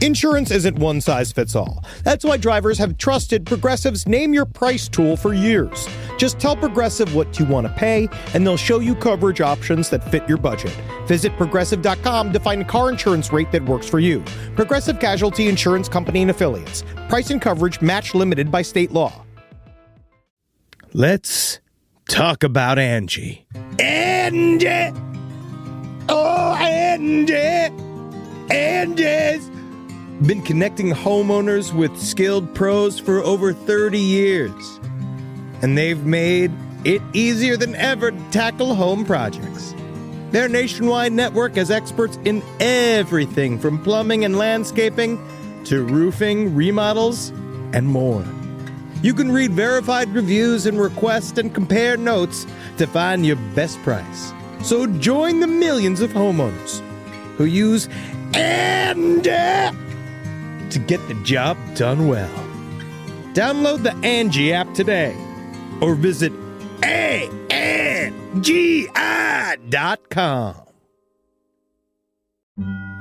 Insurance isn't one size fits all. That's why drivers have trusted Progressive's Name Your Price tool for years. Just tell Progressive what you want to pay, and they'll show you coverage options that fit your budget. Visit Progressive.com to find a car insurance rate that works for you. Progressive Casualty Insurance Company and Affiliates. Price and coverage match limited by state law. Let's talk about Angie. Angie! Oh, Angie! Angie's been connecting homeowners with skilled pros for over 30 years. And they've made it easier than ever to tackle home projects. Their nationwide network has experts in everything from plumbing and landscaping to roofing, remodels, and more. You can read verified reviews and request and compare notes to find your best price. So join the millions of homeowners who use Angie to get the job done well. Download the Angie app today or visit ANGI.com.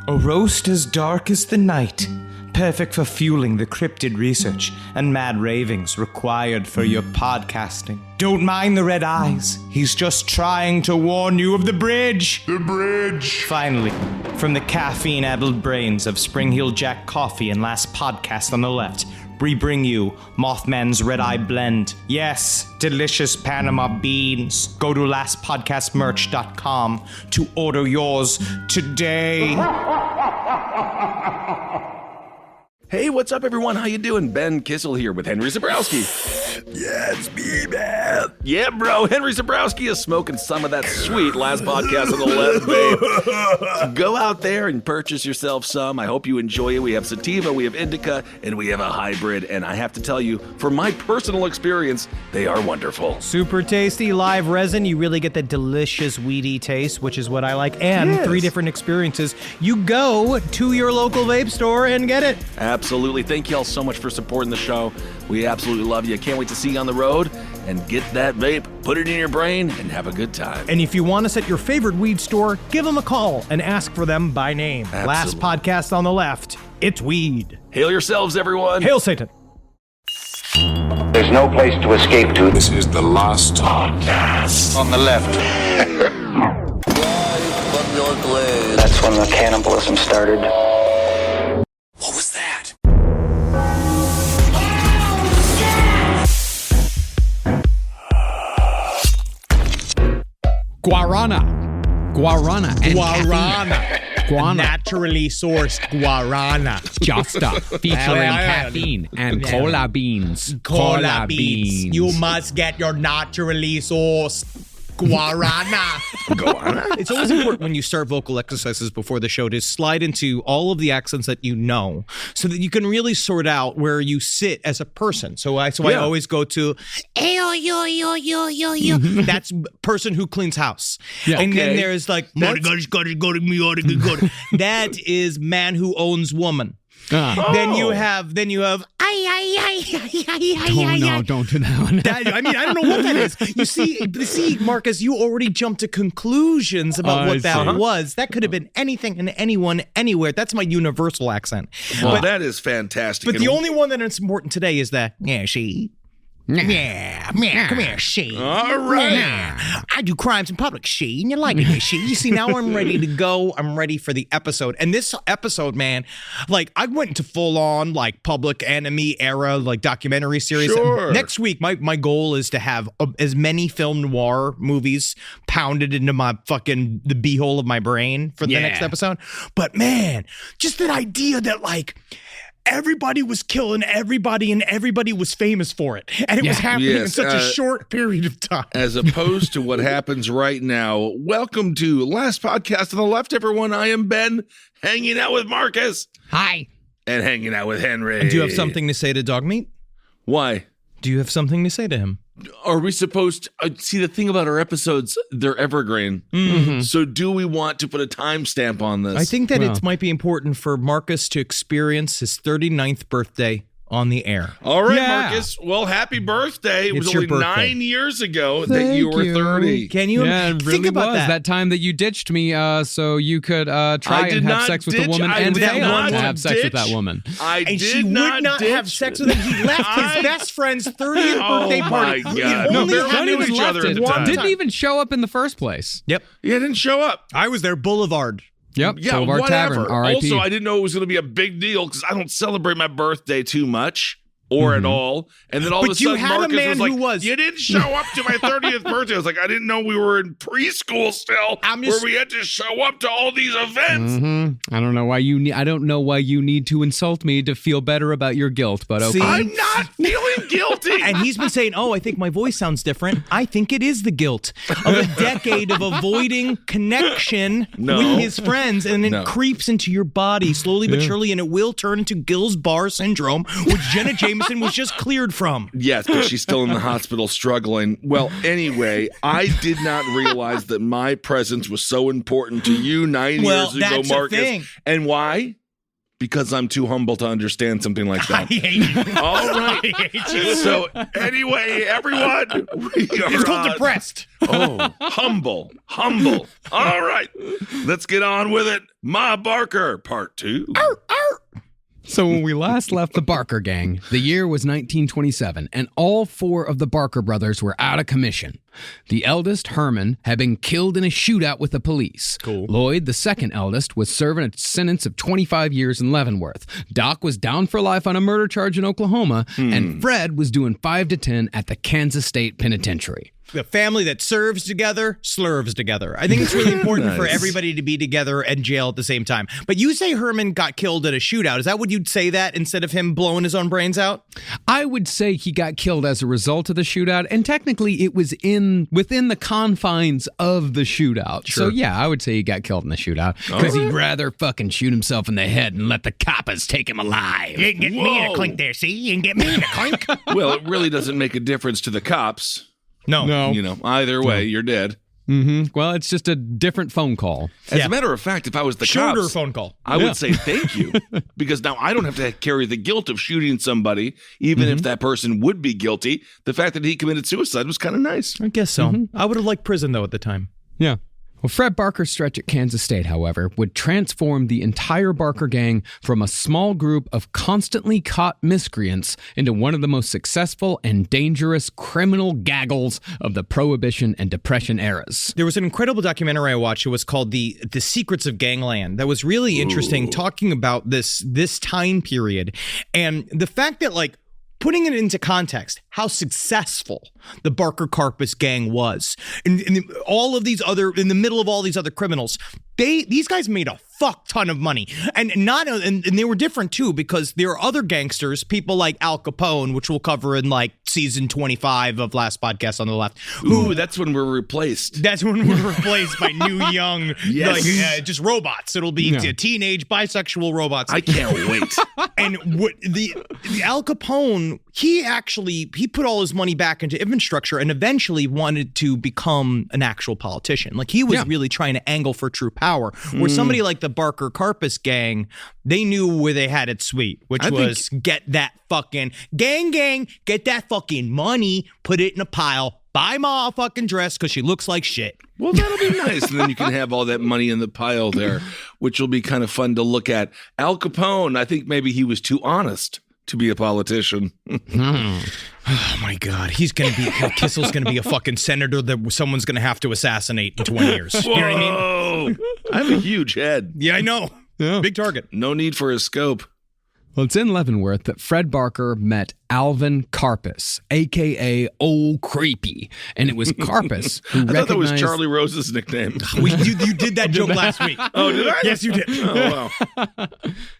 A roast as dark as the night, perfect for fueling the cryptid research and mad ravings required for your podcasting. Don't mind the red eyes. He's just trying to warn you of the bridge. The bridge. Finally, from the caffeine-addled brains of Spring Heel Jack Coffee and Last Podcast on the Left, we bring you Mothman's Red Eye Blend. Yes, delicious Panama beans. Go to lastpodcastmerch.com to order yours today. Hey, what's up, everyone? How you doing? Ben Kissel here with Henry Zabrowski. Yeah, it's me, man. Yeah, bro. Henry Zabrowski is smoking some of that sweet Last Podcast on the Left, babe. So go out there and purchase yourself some. I hope you enjoy it. We have sativa, we have indica, and we have a hybrid. And I have to tell you, from my personal experience, they are wonderful. Super tasty live resin. You really get the delicious weedy taste, which is what I like. And 3 different experiences. You go to your local vape store and get it. Absolutely. Thank you all so much for supporting the show. We absolutely love you. Can't wait to see you on the road and get that vape, put it in your brain, and have a good time. And if you want us at your favorite weed store, give them a call and ask for them by name. Absolutely. Last Podcast on the Left. It's weed. Hail yourselves, everyone. Hail Satan. There's no place to escape to. This is the Last Podcast On the left. That's when the cannibalism started. What was that? Guarana and Guarana. Guarana. Naturally sourced guarana. Justa, featuring caffeine and cola beans. Cola beans. You must get your naturally sourced guarana. It's always important when you start vocal exercises before the show to slide into all of the accents that you know so that you can really sort out where you sit as a person. So I always go to yo. That's person who cleans house. Yeah. And then there's like that is man who owns woman. Then you have Don't do that one. I don't know what that is. You see, Marcus, you already jumped to conclusions about what that was. That could have been anything and anyone, anywhere. That's my universal accent. Well, but that is fantastic. But the only one that is important today is the she. Yeah, come here, she. All right. Yeah. I do crimes in public, she, and you're liking me, she. You see, now I'm ready to go. I'm ready for the episode. And this episode, man, like, I went into full-on, like, Public Enemy era, like, documentary series. Sure. Next week, my goal is to have as many film noir movies pounded into my fucking, the beehole of my brain for the next episode. But, man, just that idea that, like, everybody was killing everybody and everybody was famous for it. And it was happening in such a short period of time. As opposed to what happens right now. Welcome to Last Podcast on the Left, everyone. I am Ben, hanging out with Marcus. Hi. And hanging out with Henry. And do you have something to say to Dog Meat? Why? Do you have something to say to him? Are we supposed to see the thing about our episodes? They're evergreen. Mm-hmm. So do we want to put a timestamp on this? I think that it might be important for Marcus to experience his 39th birthday on the air. All right, Yeah. Marcus. Well, happy birthday. It was It's your only birthday. 9 years ago that you Thank were you. 30. Can you Yeah, it think really about was that? time that you ditched me so you could try I did and have not sex with a ditch- woman I and did fail not to have sex with ditch. that woman. I And did she would not ditch. have sex with him. He left his best friend's 30th Oh birthday my party. God. He No, only they're had not to even do each other it at the one time. Didn't time. even show up in the first place. Yep. Yeah, it didn't show up. I was there, Boulevard. Yep. Yeah, Boulevard whatever. Tavern, R.I.P. Also, I didn't know it was going to be a big deal because I don't celebrate my birthday too much or at all. And then all But of a you sudden, had a Marcus man was like, who was- you didn't show up to my 30th birthday. I was like, I didn't know we were in preschool still where we had to show up to all these events. I don't know why I don't know why you need to insult me to feel better about your guilt, but okay. See? I'm not feeling guilty. And he's been saying, I think my voice sounds different. I think it is the guilt of a decade of avoiding connection with his friends. And it creeps into your body slowly but surely, and it will turn into Gill's Bar syndrome, which Jenna Jameson was just cleared from. Yes, but she's still in the hospital struggling. Well, anyway, I did not realize that my presence was so important to you 9 years ago, that's the Marcus. thing. And why? Because I'm too humble to understand something like I that. hate you. All right. I hate you. So anyway, everyone, we are It's called on- depressed. Oh, humble. All right, let's get on with it. Ma Barker, part 2. So when we last left the Barker gang, the year was 1927, and all 4 of the Barker brothers were out of commission. The eldest, Herman, had been killed in a shootout with the police. Cool. Lloyd, the second eldest, was serving a sentence of 25 years in Leavenworth. Doc was down for life on a murder charge in Oklahoma, and Fred was doing 5 to 10 at the Kansas State Penitentiary. The family that serves together, slurves together. I think it's really important for everybody to be together and jail at the same time. But you say Herman got killed at a shootout. Is that what you'd say that instead of him blowing his own brains out? I would say he got killed as a result of the shootout, and technically it was within the confines of the shootout. So yeah, I would say he got killed in the shootout because he'd rather fucking shoot himself in the head and let the coppers take him alive. You can get me in a clink there, see? You can get me in a clink. Well, it really doesn't make a difference to the cops. No. You know, either way, you're dead. Well, it's just a different phone call. As a matter of fact, if I was the Shorter cops, phone call. I would say thank you because now I don't have to carry the guilt of shooting somebody, even if that person would be guilty. The fact that he committed suicide was kind of nice. I guess so. I would have liked prison, though, at the time. Yeah. Well, Fred Barker's stretch at Kansas State, however, would transform the entire Barker gang from a small group of constantly caught miscreants into one of the most successful and dangerous criminal gaggles of the Prohibition and Depression eras. There was an incredible documentary I watched. It was called The Secrets of Gangland. That was really interesting, talking about this time period and the fact that, like, putting it into context, how successful the Barker-Karpis gang was. In the middle of all these other criminals, these guys made a fuck ton of money. And they were different too, because there are other gangsters, people like Al Capone, which we'll cover in like season 25 of Last Podcast on the Left. Ooh, that's when we're replaced. That's when we're replaced by new, young, just robots. It'll be teenage bisexual robots. I can't wait. And what the Al Capone, he put all his money back into infrastructure and eventually wanted to become an actual politician. Like he was really trying to angle for true power. Where somebody like the Barker-Karpis gang, they knew where they had it sweet, which was get that fucking gang, get that fucking money, put it in a pile, buy Ma a fucking dress because she looks like shit. Well, that'll be nice. And then you can have all that money in the pile there, which will be kind of fun to look at. Al Capone, I think maybe he was too honest to be a politician. Oh my God, Kissel's gonna be a fucking senator that someone's gonna have to assassinate in 20 years. You know what I mean? I have a huge head. Yeah, I know. Yeah. Big target. No need for a scope. Well, it's in Leavenworth that Fred Barker met Alvin Karpis, a.k.a. Old Creepy. And it was Karpis who I thought that was recognized... Charlie Rose's nickname. You did that joke last week. Oh, did I? Yes, you did. Oh, wow.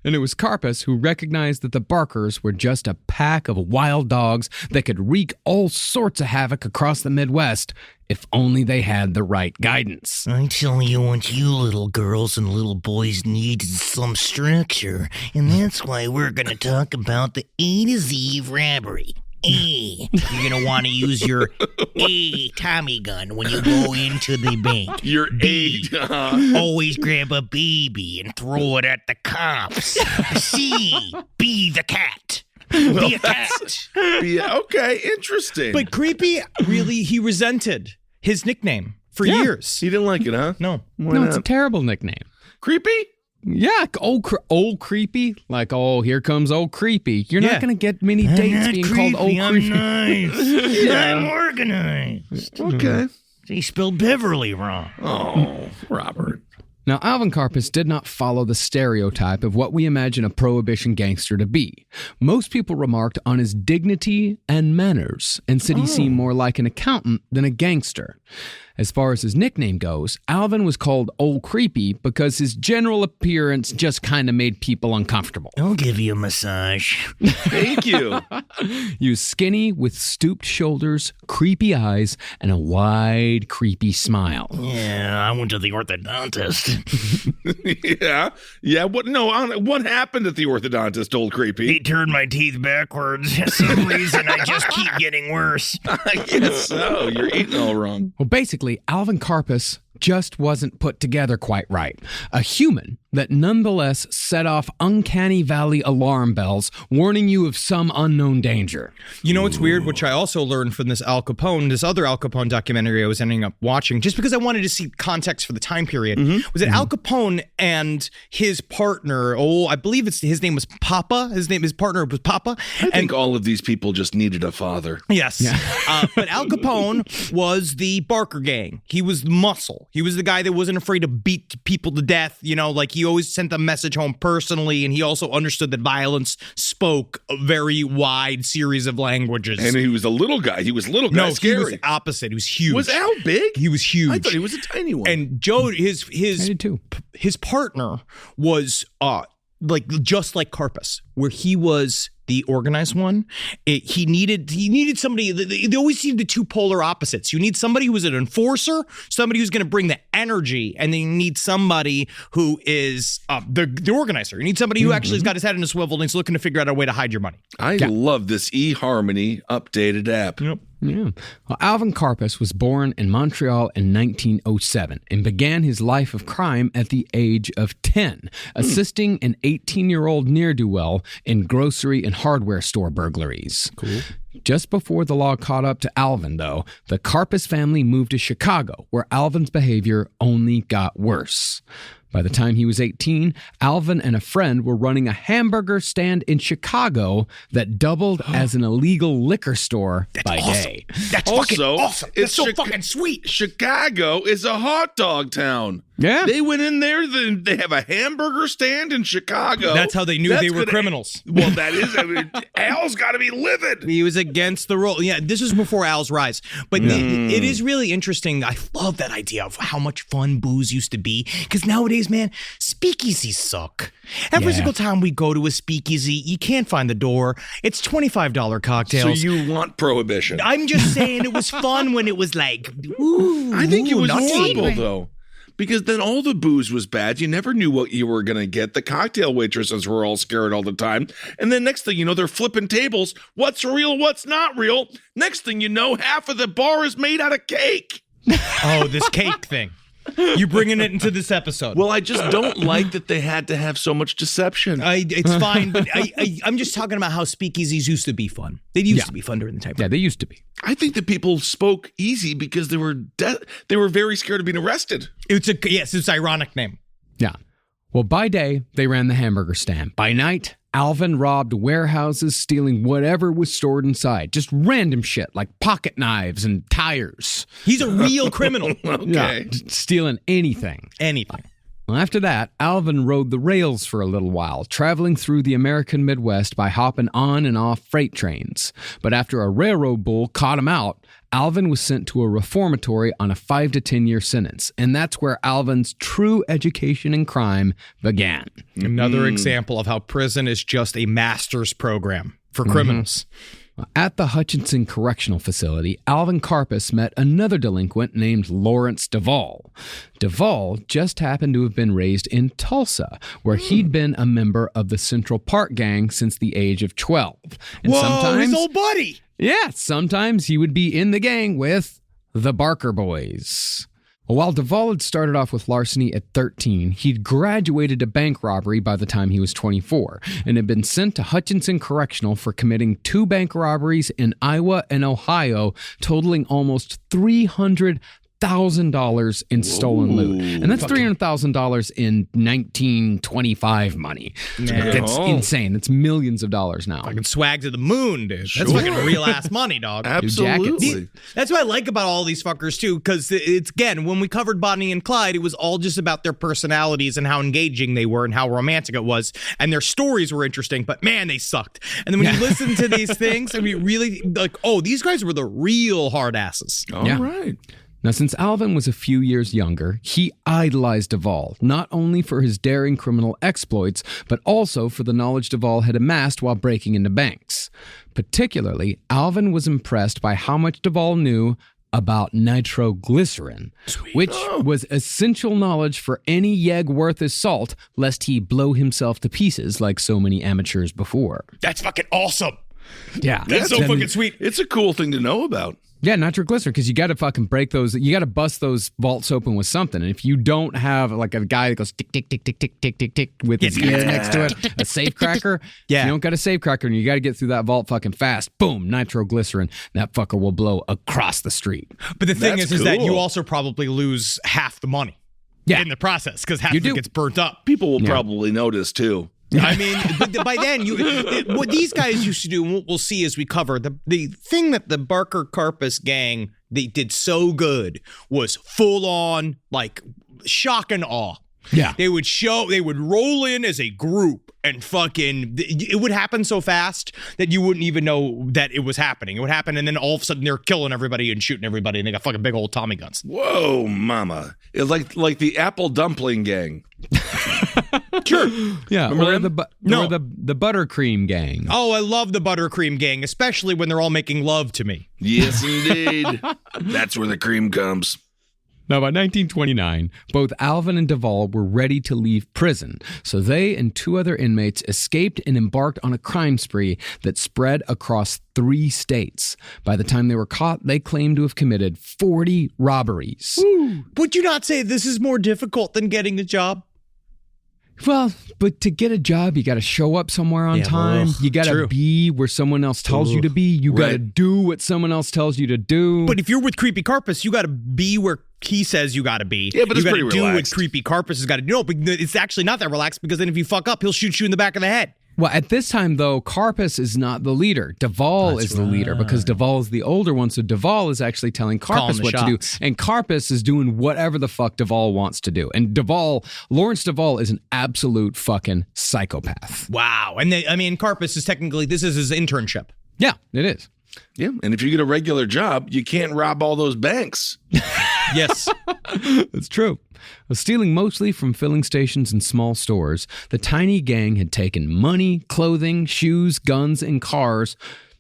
And it was Karpis who recognized that the Barkers were just a pack of wild dogs that could wreak all sorts of havoc across the Midwest if only they had the right guidance. I tell you what you little girls and little boys need is some structure, and that's why we're going to talk about the A to Z robbery. A, you're going to want to use your Tommy gun when you go into the bank. Your B, always grab a baby and throw it at the cops. C, be the cat. Be a cat. Okay, interesting. But Creepy, really, he resented his nickname for years. He didn't like it, huh? No. No, it's a terrible nickname. Creepy? Yeah, old creepy. Like, oh, here comes old creepy. You're Yeah. not going to get many dates being called old creepy. I'm nice. I'm organized. Okay. They spelled Beverly wrong. Oh, Robert. Now, Alvin Karpis did not follow the stereotype of what we imagine a prohibition gangster to be. Most people remarked on his dignity and manners and said he seemed more like an accountant than a gangster. As far as his nickname goes, Alvin was called Old Creepy because his general appearance just kind of made people uncomfortable. I'll give you a massage. Thank you. He was skinny with stooped shoulders, creepy eyes, and a wide, creepy smile. Yeah, I went to the orthodontist. Yeah. What happened at the orthodontist, Old Creepy? He turned my teeth backwards. For some reason, I just keep getting worse. I guess so. You're eating all wrong. Well, basically, Alvin Karpis just wasn't put together quite right. A human that nonetheless set off uncanny valley alarm bells warning you of some unknown danger. You know what's weird, which I also learned from this other Al Capone documentary I was ending up watching, just because I wanted to see context for the time period, was that Al Capone and his partner, I believe his name was Papa. His partner was Papa. I think all of these people just needed a father. Yes. But Al Capone was the Barker gang. He was the muscle. He was the guy that wasn't afraid to beat people to death. You know, like he always sent the message home personally, and he also understood that violence spoke a very wide series of languages. And he was a little guy. He was little guy. No, Scary. he was opposite. He was huge. Was Al big? He was huge. I thought he was a tiny one. And Joe, I did too. his partner was just like Karpis, where he was the organized one. He needed somebody. They always seem the two polar opposites. You need somebody who is an enforcer, somebody who's going to bring the energy, and then you need somebody who is the organizer. You need somebody who actually has got his head in a swivel and is looking to figure out a way to hide your money. I love this eHarmony updated app. Yep. Yeah. Well, Alvin Karpis was born in Montreal in 1907 and began his life of crime at the age of 10, assisting an 18-year-old ne'er-do-well in grocery and hardware store burglaries. Cool. Just before the law caught up to Alvin, though, the Karpis family moved to Chicago, where Alvin's behavior only got worse. By the time he was 18, Alvin and a friend were running a hamburger stand in Chicago that doubled as an illegal liquor store by day. That's fucking awesome. That's so fucking sweet. Chicago is a hot dog town. Yeah. They went in there, they have a hamburger stand in Chicago. That's how they knew they were criminals. Well, that is, Al's got to be livid. He was against the rule. Yeah, this was before Al's rise. But it is really interesting. I love that idea of how much fun booze used to be. Because nowadays, man, speakeasies suck. Every single time we go to a speakeasy, you can't find the door. It's $25 cocktails. So you want prohibition. I'm just saying it was fun when it was like, ooh. I think it was not horrible, secret. though. Because then all the booze was bad. You never knew what you were going to get. The cocktail waitresses were all scared all the time. And then next thing you know, they're flipping tables. What's real? What's not real? Next thing you know, half of the bar is made out of cake. Oh, this cake thing. You bringing it into this episode. Well, I just don't like that they had to have so much deception. It's fine, but I'm just talking about how speakeasies used to be fun. They used to be fun during the time. Yeah, they used to be. I think that people spoke easy because they were very scared of being arrested. It's an ironic name. Yeah. Well, by day, they ran the hamburger stand. By night, Alvin robbed warehouses, stealing whatever was stored inside. Just random shit like pocket knives and tires. He's a real criminal. Okay. Yeah, just stealing anything. Anything. Well, after that, Alvin rode the rails for a little while, traveling through the American Midwest by hopping on and off freight trains. But after a railroad bull caught him out, Alvin was sent to a reformatory on a 5 to 10 year sentence. And that's where Alvin's true education in crime began. Another example of how prison is just a master's program for criminals. At the Hutchinson Correctional Facility, Alvin Karpis met another delinquent named Lawrence Duvall. Duvall just happened to have been raised in Tulsa, where he'd been a member of the Central Park Gang since the age of 12. And his old buddy. Yeah, sometimes he would be in the gang with the Barker boys. While Duvall had started off with larceny at 13, he'd graduated to bank robbery by the time he was 24 and had been sent to Hutchinson Correctional for committing 2 bank robberies in Iowa and Ohio, totaling almost $300,000 in stolen loot. And that's $300,000 in 1925 money. That's insane. That's millions of dollars now. Fucking swag to the moon, dude. That's fucking real ass money, dog. Absolutely. That's what I like about all these fuckers too, because it's, again, when we covered Bonnie and Clyde, it was all just about their personalities and how engaging they were and how romantic it was, and their stories were interesting, but man, they sucked. And then when you listen to these things, and we really like, oh, these guys were the real hard asses. All right. Now, since Alvin was a few years younger, he idolized Duvall, not only for his daring criminal exploits, but also for the knowledge Duvall had amassed while breaking into banks. Particularly, Alvin was impressed by how much Duvall knew about nitroglycerin, which was essential knowledge for any yegg worth his salt, lest he blow himself to pieces like so many amateurs before. That's fucking awesome. Yeah. That's so fucking sweet. It's a cool thing to know about. Yeah, nitroglycerin, because you got to fucking break those. You got to bust those vaults open with something. And if you don't have like a guy that goes tick, tick, tick, tick, tick, tick, tick, tick with his ear next to it, a safe cracker, if you don't got a safe cracker and you got to get through that vault fucking fast, boom, nitroglycerin, that fucker will blow across the street. But the thing That's is that you cool. also probably lose half the money in the process, because half You of it do. gets burnt up. People will probably notice too. I mean, but by then, what these guys used to do, and what we'll see as we cover, the thing that the Barker-Karpis gang, they did so good was full on, like, shock and awe. Yeah. They would roll in as a group and fucking, it would happen so fast that you wouldn't even know that it was happening. It would happen, and then all of a sudden they're killing everybody and shooting everybody, and they got fucking big old Tommy guns. Whoa, mama. It's like the Apple Dumpling Gang. Sure. Yeah, Remember or them? the buttercream gang. Oh, I love the Buttercream gang, especially when they're all making love to me. Yes, indeed. That's where the cream comes. Now, by 1929, both Alvin and Duvall were ready to leave prison, so they and 2 other inmates escaped and embarked on a crime spree that spread across 3 states. By the time they were caught, they claimed to have committed 40 robberies. Would you not say this is more difficult than getting a job? Well, but to get a job, you got to show up somewhere on time. You got to be where someone else tells you to be. You got to do what someone else tells you to do. But if you're with Creepy Karpis, you got to be where he says you got to be. Yeah, but you it's pretty gotta do relaxed. what Creepy Karpis has got to do. No, but it's actually not that relaxed, because then if you fuck up, he'll shoot you in the back of the head. Well, at this time, though, Karpis is not the leader. Duvall is the leader, because Duvall is the older one. So Duvall is actually telling Karpis what to do. And Karpis is doing whatever the fuck Duvall wants to do. And Lawrence Duvall is an absolute fucking psychopath. Wow. And Karpis is technically, this is his internship. Yeah, it is. Yeah, and if you get a regular job, you can't rob all those banks. Yes. It's true. Stealing mostly from filling stations and small stores, the tiny gang had taken money, clothing, shoes, guns, and cars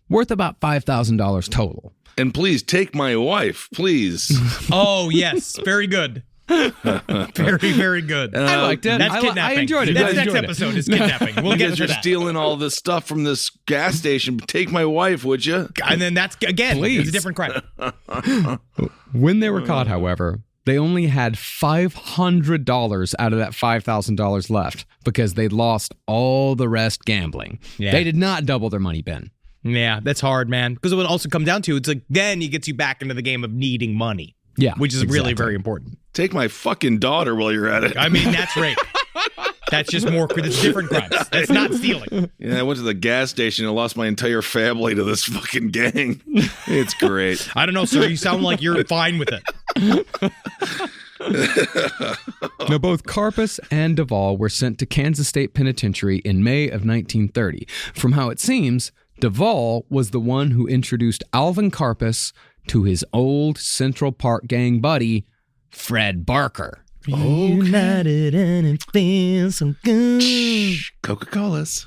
worth about $5,000 total. And please take my wife, please. Oh, yes. Very good. Very, very good. I liked it. That's kidnapping. I enjoyed it. That's I next enjoyed it. episode is kidnapping. We'll You get guys to are that. stealing all this stuff from this gas station. Take my wife, would you? And then that's, again, it's a different crime. When they were caught, however, they only had $500 out of that $5,000 left because they lost all the rest gambling. Yeah. They did not double their money, Ben. Yeah, that's hard, man. Because it would also come down to, it's like, then he gets you back into the game of needing money. Yeah, which is really exactly. very important. Take my fucking daughter while you're at it. I mean, that's rape. That's just more, that's different crimes. That's not stealing. Yeah, I went to the gas station and lost my entire family to this fucking gang. It's great. I don't know, sir. You sound like you're fine with it. Now, both Karpis and Duvall were sent to Kansas State Penitentiary in May of 1930. From how it seems, Duvall was the one who introduced Alvin Karpis to his old Central Park gang buddy, Fred Barker. United and it feels so good. Coca-Colas.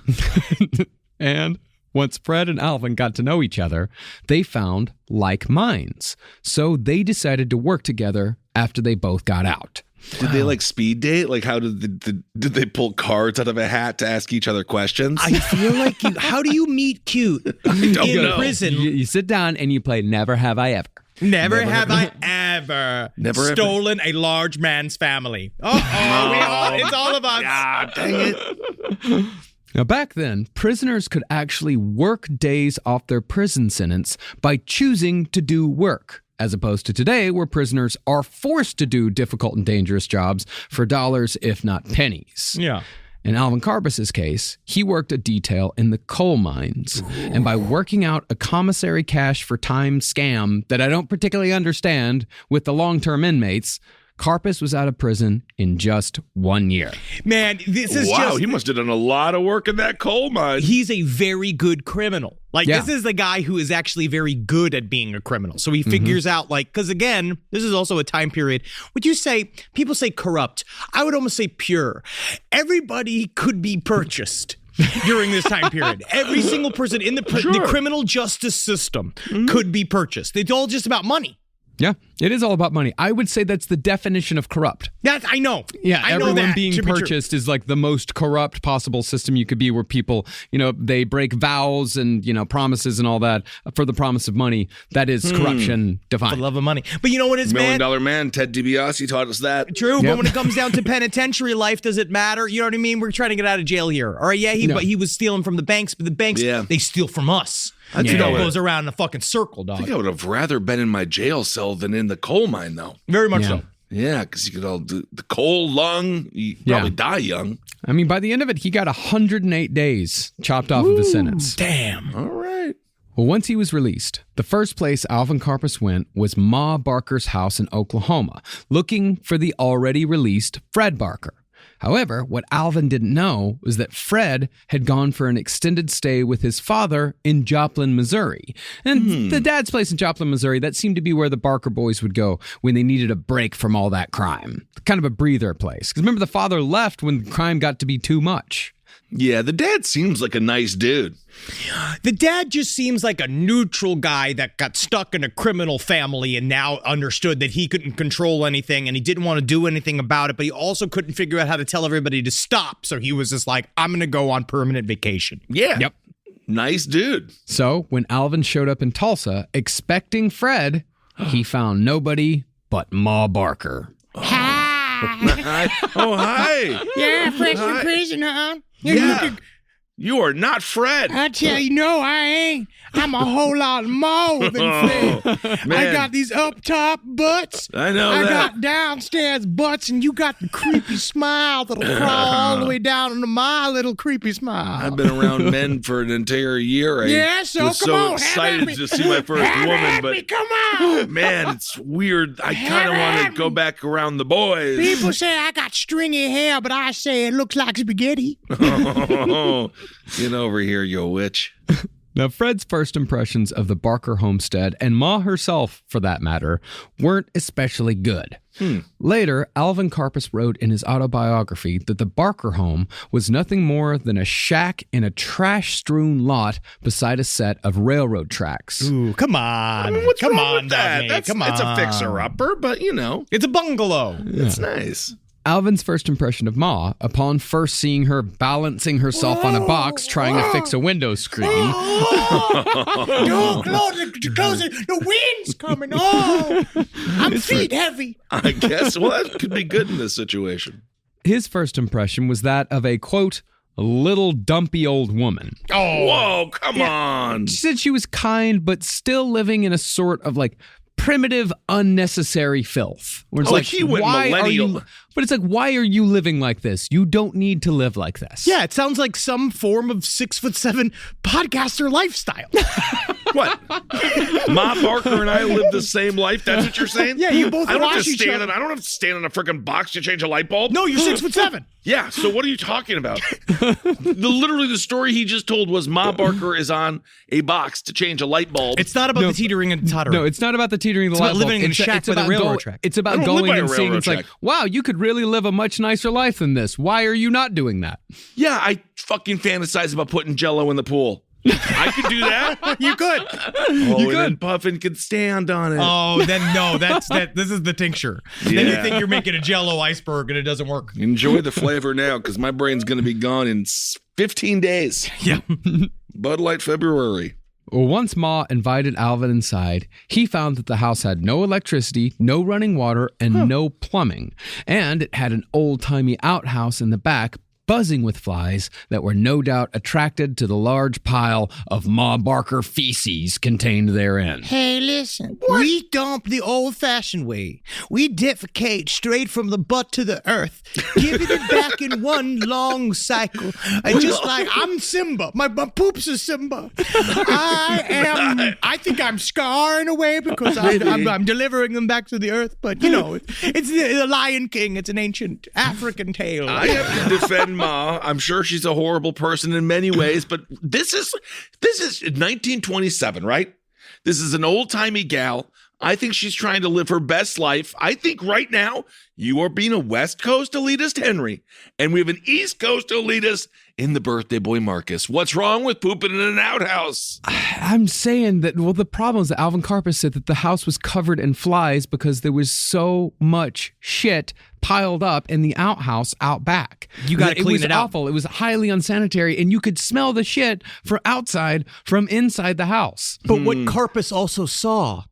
And once Fred and Alvin got to know each other, they found like minds. So they decided to work together after they both got out. Did they like speed date? Like how did they pull cards out of a hat to ask each other questions? I feel like how do you meet cute in know. prison? You sit down and you play Never Have I Ever. Never have I ever stolen a large man's family. It's all of us. Ah, dang it. Now, back then, prisoners could actually work days off their prison sentence by choosing to do work, as opposed to today, where prisoners are forced to do difficult and dangerous jobs for dollars, if not pennies. Yeah. In Alvin Karpis's case, he worked a detail in the coal mines. Ooh. And by working out a commissary cash for time scam that I don't particularly understand with the long-term inmates, Karpis was out of prison in just 1 year. Man, this is he must have done a lot of work in that coal mine. He's a very good criminal. This is the guy who is actually very good at being a criminal. So he figures out, because again, this is also a time period. Would you say, people say corrupt. I would almost say pure. Everybody could be purchased during this time period. Every single person in the criminal justice system could be purchased. It's all just about money. Yeah, it is all about money. I would say that's the definition of corrupt. I know. Yeah, I know everyone that being purchased is like the most corrupt possible system you could be, where people, they break vows and, promises and all that for the promise of money. That is corruption defined. For the love of money. But you know what it is, $1 man? Million Man, Ted DiBiase taught us that. True, but when it comes down to penitentiary life, does it matter? You know what I mean? We're trying to get out of jail here. All right, but he was stealing from the banks, but the banks, they steal from us. It goes around in a fucking circle, dog. I think I would have rather been in my jail cell than in the coal mine, though. Very much so. Yeah, because you could all do the coal lung. You probably die young. I mean, by the end of it, he got 108 days chopped off of his sentence. Damn. All right. Well, once he was released, the first place Alvin Karpis went was Ma Barker's house in Oklahoma, looking for the already released Fred Barker. However, what Alvin didn't know was that Fred had gone for an extended stay with his father in Joplin, Missouri. And the dad's place in Joplin, Missouri, that seemed to be where the Barker boys would go when they needed a break from all that crime. Kind of a breather place. Because remember, the father left when crime got to be too much. Yeah, the dad seems like a nice dude. The dad just seems like a neutral guy that got stuck in a criminal family and now understood that he couldn't control anything and he didn't want to do anything about it, but he also couldn't figure out how to tell everybody to stop. So he was just like, I'm going to go on permanent vacation. Yeah. Yep. Nice dude. So when Alvin showed up in Tulsa expecting Fred, he found nobody but Ma Barker. Hi. Oh, hi. Yeah, fresh from prison, huh? Yeah. You are not Fred. I tell you, no, I ain't. I'm a whole lot more than Fred. Man. I got these up top butts. I know I that. got downstairs butts, and you got the creepy smile that'll crawl all the way down into my little creepy smile. I've been around men for an entire year. I So was come so on, excited have at to me. see my first Have woman, at but me, come on. man, it's weird. I kind of want to go back around the boys. People say I got stringy hair, but I say it looks like spaghetti. Get over here, you witch. Now, Fred's first impressions of the Barker homestead, and Ma herself, for that matter, weren't especially good. Later, Alvin Karpis wrote in his autobiography that the Barker home was nothing more than a shack in a trash-strewn lot beside a set of railroad tracks. Ooh, come on. What's come wrong on, with that? Dogmeat. Come on. It's a fixer-upper, but It's a bungalow. it's nice. Alvin's first impression of Ma, upon first seeing her balancing herself on a box trying to fix a window screen. No, close it. The wind's coming. Oh, I'm feet heavy. I guess, that could be good in this situation. His first impression was that of a, quote, little dumpy old woman. Oh, whoa, come on. She said she was kind, but still living in a sort of primitive, unnecessary filth. Where it's he went millennial. But it's why are you living like this? You don't need to live like this. Yeah, it sounds like some form of 6'7" podcaster lifestyle. What? Ma Barker and I live the same life? That's what you're saying? Yeah, you both I don't have wash to each stand other. I don't have to stand in a freaking box to change a light bulb. No, you're 6'7". Yeah, so what are you talking about? Literally, the story he just told was Ma Barker is on a box to change a light bulb. It's not about the teetering and tottering. No, it's not about the teetering of the It's light about bulb. living in a shack by the railroad track. It's about I don't live going by a and seeing, railroad it's like, track. wow, you could really live a much nicer life than this. Why are you not doing that? Yeah, I fucking fantasize about putting Jell-O in the pool. I could do that. You could. And then Puffin could stand on it. Oh, then no, this is the tincture. Then you think you're making a Jell-O iceberg and it doesn't work. Enjoy the flavor now, because my brain's going to be gone in 15 days. Yeah. Bud Light February. Well, once Ma invited Alvin inside, he found that the house had no electricity, no running water, and no plumbing. And it had an old-timey outhouse in the back, buzzing with flies that were no doubt attracted to the large pile of Ma Barker feces contained therein. Hey, listen. We dump the old-fashioned way. We defecate straight from the butt to the earth, giving it back in one long cycle. And just like I'm Simba. My poops are Simba. I think I'm Scar in a way because I'm delivering them back to the earth. But, you know, it's the Lion King. It's an ancient African tale. I have to defend Ma. I'm sure she's a horrible person in many ways, but this is 1927, right? This is an old-timey gal. I think she's trying to live her best life. I think right now you are being a West Coast elitist, Henry, and we have an East Coast elitist in the birthday boy, Marcus. What's wrong with pooping in an outhouse? I'm saying that, well, the problem is that Alvin Karpis said that the house was covered in flies because there was so much shit piled up in the outhouse out back. You got to clean it out. It was awful. It was highly unsanitary, and you could smell the shit from outside, from inside the house. But what Karpis also saw,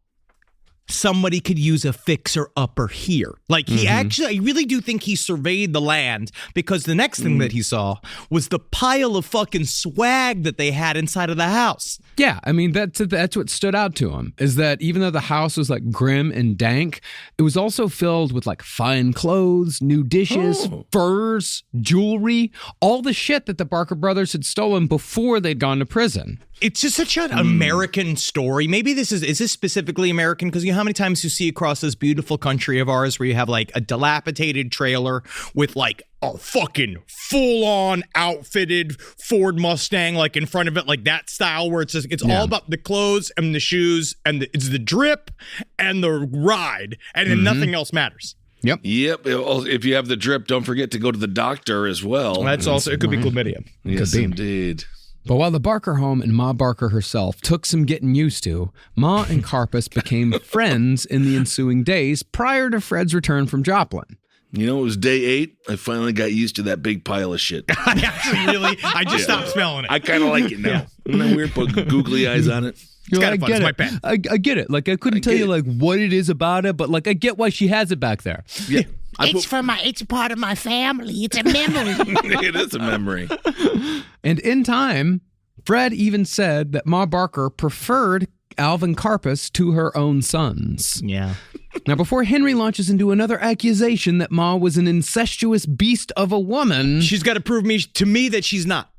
somebody could use a fixer-upper here. Like, I really do think he surveyed the land, because the next thing that he saw was the pile of fucking swag that they had inside of the house. Yeah, I mean, that's what stood out to him, is that even though the house was like grim and dank, it was also filled with like fine clothes, new dishes, furs, jewelry, all the shit that the Barker brothers had stolen before they'd gone to prison. It's just such an American story. Maybe is this specifically American? Because you know how many times you see across this beautiful country of ours where you have like a dilapidated trailer with like a fucking full-on outfitted Ford Mustang like in front of it, like that style where it's just, it's all about the clothes and the shoes and it's the drip and the ride and then nothing else matters. Yep. If you have the drip, don't forget to go to the doctor as well. That's also, it could be chlamydia. Yes, indeed. But while the Barker home and Ma Barker herself took some getting used to, Ma and Karpis became friends in the ensuing days prior to Fred's return from Joplin. You know, it was day 8. I finally got used to that big pile of shit. I just stopped smelling it. I kind of like it now. Isn't that weird? Put googly eyes on it. It's kind of fun. It's my pen. I get it. Like, I couldn't tell you like what it is about it, but like I get why she has it back there. Yeah. It's a part of my family. It's a memory. It is a memory. And in time, Fred even said that Ma Barker preferred Alvin Karpis to her own sons. Yeah. Now, before Henry launches into another accusation that Ma was an incestuous beast of a woman, she's got to prove to me that she's not.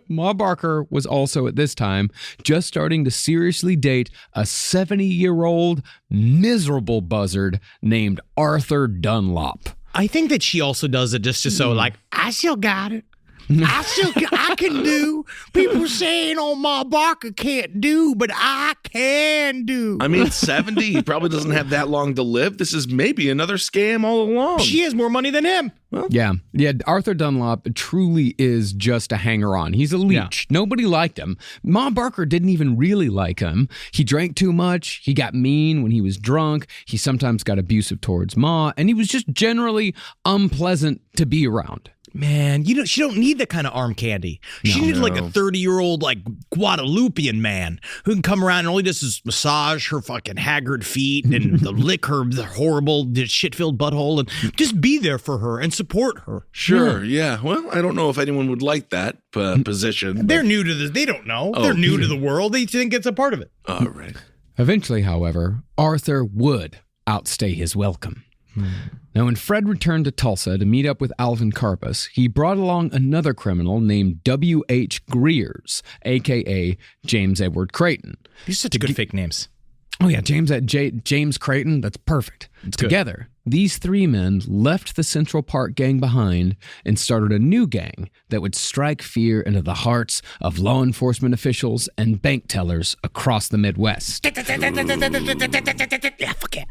Ma Barker was also at this time just starting to seriously date a 70-year-old miserable buzzard named Arthur Dunlop. I think that she also does it just so like, I still got it. I can do. People saying, oh, Ma Barker can't do, but I can do. I mean, 70, he probably doesn't have that long to live. This is maybe another scam all along. She has more money than him. Well, yeah. Arthur Dunlop truly is just a hanger-on. He's a leech. Yeah. Nobody liked him. Ma Barker didn't even really like him. He drank too much. He got mean when he was drunk. He sometimes got abusive towards Ma, and he was just generally unpleasant to be around. Man, she don't need that kind of arm candy. She needed like a 30-year-old like Guadalupean man who can come around and all he does is massage her fucking haggard feet and lick her horrible shit-filled butthole and just be there for her and support her. Sure, yeah. Well, I don't know if anyone would like that position. They're new to this. They don't know. They're new to the world. They think it's a part of it. All right. Eventually, however, Arthur would outstay his welcome. Now, when Fred returned to Tulsa to meet up with Alvin Karpis, he brought along another criminal named W.H. Greers, a.k.a. James Edward Creighton. These are such good fake names. Oh, yeah, James Creighton, that's perfect. Together, these three men left the Central Park gang behind and started a new gang that would strike fear into the hearts of law enforcement officials and bank tellers across the Midwest. Yeah, fuck it.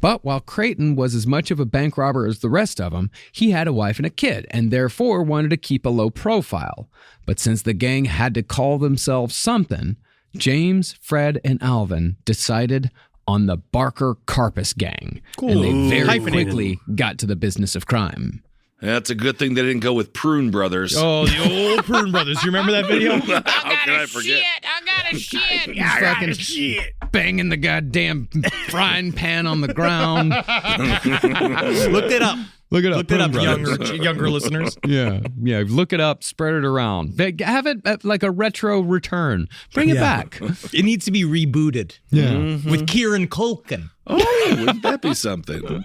But while Creighton was as much of a bank robber as the rest of them, he had a wife and a kid, and therefore wanted to keep a low profile. But since the gang had to call themselves something, James, Fred, and Alvin decided on the Barker-Karpis Gang. Cool. And they very quickly got to the business of crime. That's a good thing they didn't go with Prune Brothers. Oh, the old Prune Brothers. You remember that video? How can I forget? I got a shit. I got a shit. Banging the goddamn frying pan on the ground. Look it up. Look it up. Look it up, brothers. younger listeners. Yeah. Look it up. Spread it around. Have it like a retro return. Bring it back. It needs to be rebooted. Yeah. With Kieran Culkin. Oh, wouldn't that be something?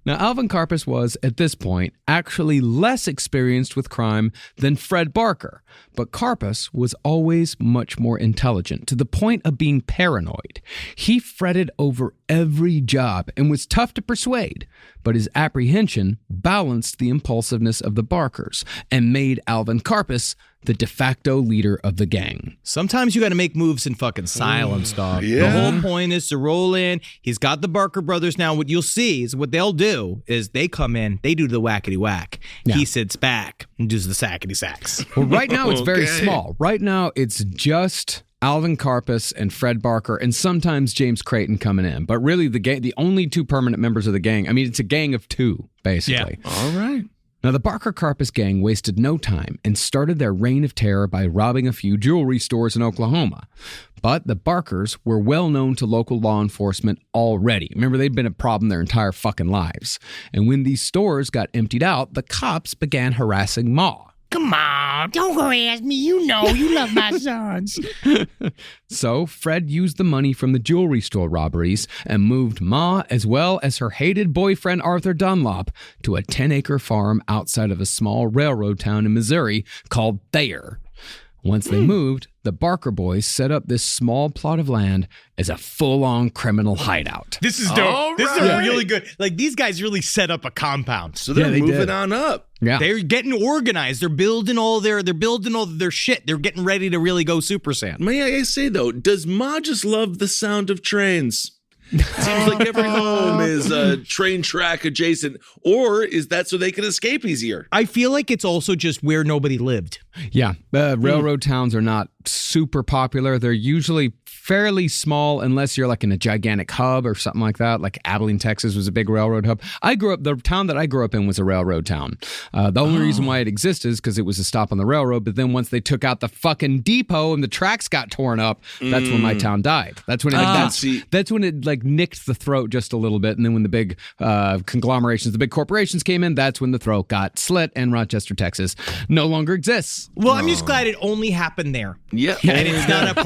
Now, Alvin Karpis was, at this point, actually less experienced with crime than Fred Barker, but Karpis was always much more intelligent, to the point of being paranoid. He fretted over every job and was tough to persuade, but his apprehension balanced the impulsiveness of the Barkers and made Alvin Karpis the de facto leader of the gang. Sometimes you got to make moves in fucking silence, dog. Yeah. The whole point is to roll in. He's got the Barker brothers now. What you'll see is what they'll do is they come in, they do the whackety whack. Yeah. He sits back and does the sackety sacks. Well, right now it's very Okay. small. Right now it's just Alvin Karpis and Fred Barker and sometimes James Creighton coming in. But really the only two permanent members of the gang. I mean, it's a gang of two, basically. All right. Now, the Barker-Karpis gang wasted no time and started their reign of terror by robbing a few jewelry stores in Oklahoma. But the Barkers were well known to local law enforcement already. Remember, they'd been a problem their entire fucking lives. And when these stores got emptied out, the cops began harassing Ma. Come on, don't harass me. You know you love my sons. So Fred used the money from the jewelry store robberies and moved Ma, as well as her hated boyfriend Arthur Dunlop, to a 10-acre farm outside of a small railroad town in Missouri called Thayer. Once they moved, the Barker boys set up this small plot of land as a full-on criminal hideout. This is dope. This is a really good. Like, these guys really set up a compound. So they're they moving did. on up. Yeah. They're getting organized. They're building all their shit. They're getting ready to really go Super Saiyan. May I say, though, does Ma just love the sound of trains? Seems like every home is train track adjacent. Or is that so they can escape easier? I feel like it's also just where nobody lived. Yeah, railroad towns are not super popular. They're usually fairly small unless you're like in a gigantic hub or something like that. Like Abilene, Texas was a big railroad hub. The town that I grew up in was a railroad town. The only reason why it existed is because it was a stop on the railroad. But then once they took out the fucking depot and the tracks got torn up, that's when my town died. That's when that's when it like nicked the throat just a little bit. And then when the big conglomerations, the big corporations came in, that's when the throat got slit, and Rochester, Texas no longer exists. Well, I'm just glad it only happened there. Yeah. And it's not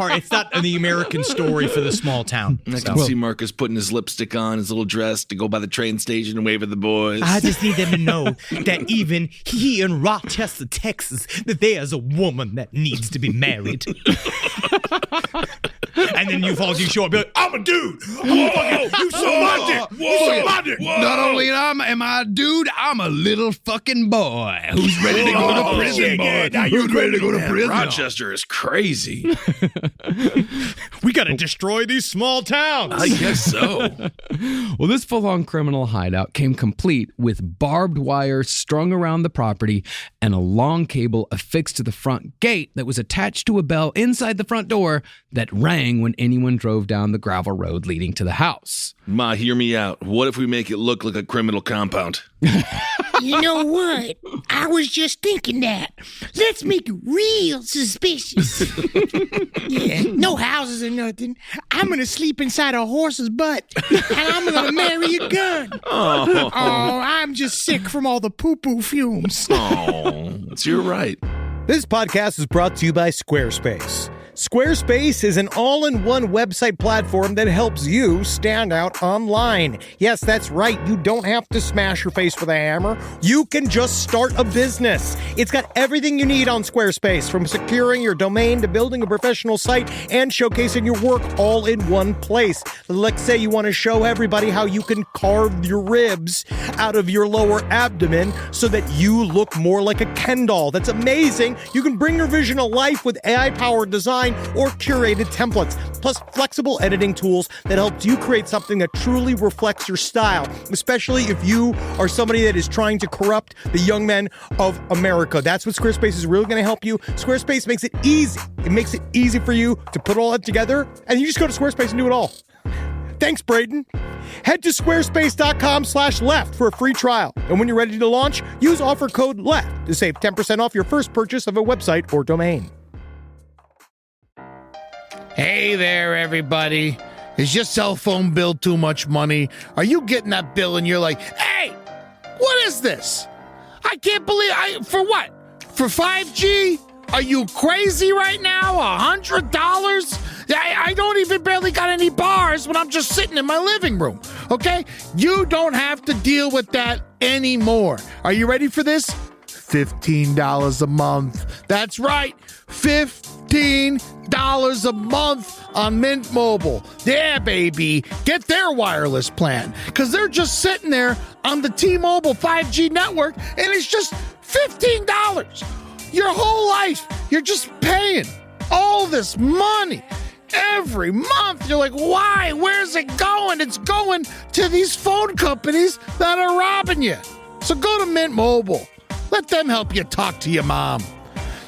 the American story for the small town. I can see Marcus putting his lipstick on, his little dress to go by the train station and wave at the boys. I just need them to know that even here in Rochester, Texas, that there's a woman that needs to be married. And then you show up and be like, I'm a dude. You suck my dick. You suck my dick. Not only am I a dude, I'm a little fucking boy who's ready to go to prison, boy. Who's ready to go to prison? Rochester is crazy. We got to destroy these small towns. I guess so. Well, this full-on criminal hideout came complete with barbed wire strung around the property and a long cable affixed to the front gate that was attached to a bell inside the front door that rang when anyone drove down the gravel road leading to the house. Ma, hear me out. What if we make it look like a criminal compound? You know what? I was just thinking that. Let's make it real suspicious. Yeah, no houses or nothing. I'm going to sleep inside a horse's butt, and I'm going to marry a gun. Oh, I'm just sick from all the poo-poo fumes. Oh, so you're right. This podcast is brought to you by Squarespace. Squarespace is an all-in-one website platform that helps you stand out online. Yes, that's right. You don't have to smash your face with a hammer. You can just start a business. It's got everything you need on Squarespace, from securing your domain to building a professional site and showcasing your work all in one place. Let's say you want to show everybody how you can carve your ribs out of your lower abdomen so that you look more like a Ken doll. That's amazing. You can bring your vision to life with AI-powered design or curated templates, plus flexible editing tools that helps you create something that truly reflects your style, especially if you are somebody that is trying to corrupt the young men of America. That's what Squarespace is really going to help you. Squarespace makes it easy. It makes it easy for you to put all that together, and you just go to Squarespace and do it all. Thanks, Braden. Head to squarespace.com/left for a free trial. And when you're ready to launch, use offer code LEFT to save 10% off your first purchase of a website or domain. Hey there, everybody. Is your cell phone bill too much money? Are you getting that bill and you're like, hey, what is this? I can't believe for what? For 5G? Are you crazy right now? $100? I don't even barely got any bars when I'm just sitting in my living room, okay? You don't have to deal with that anymore. Are you ready for this? $15 a month. That's right, $15 a month on Mint Mobile. Yeah, baby. Get their wireless plan, because they're just sitting there on the T-Mobile 5G network, and it's just $15. Your whole life, you're just paying all this money every month. You're like, why? Where's it going? It's going to these phone companies that are robbing you. So go to Mint Mobile. Let them help you talk to your mom.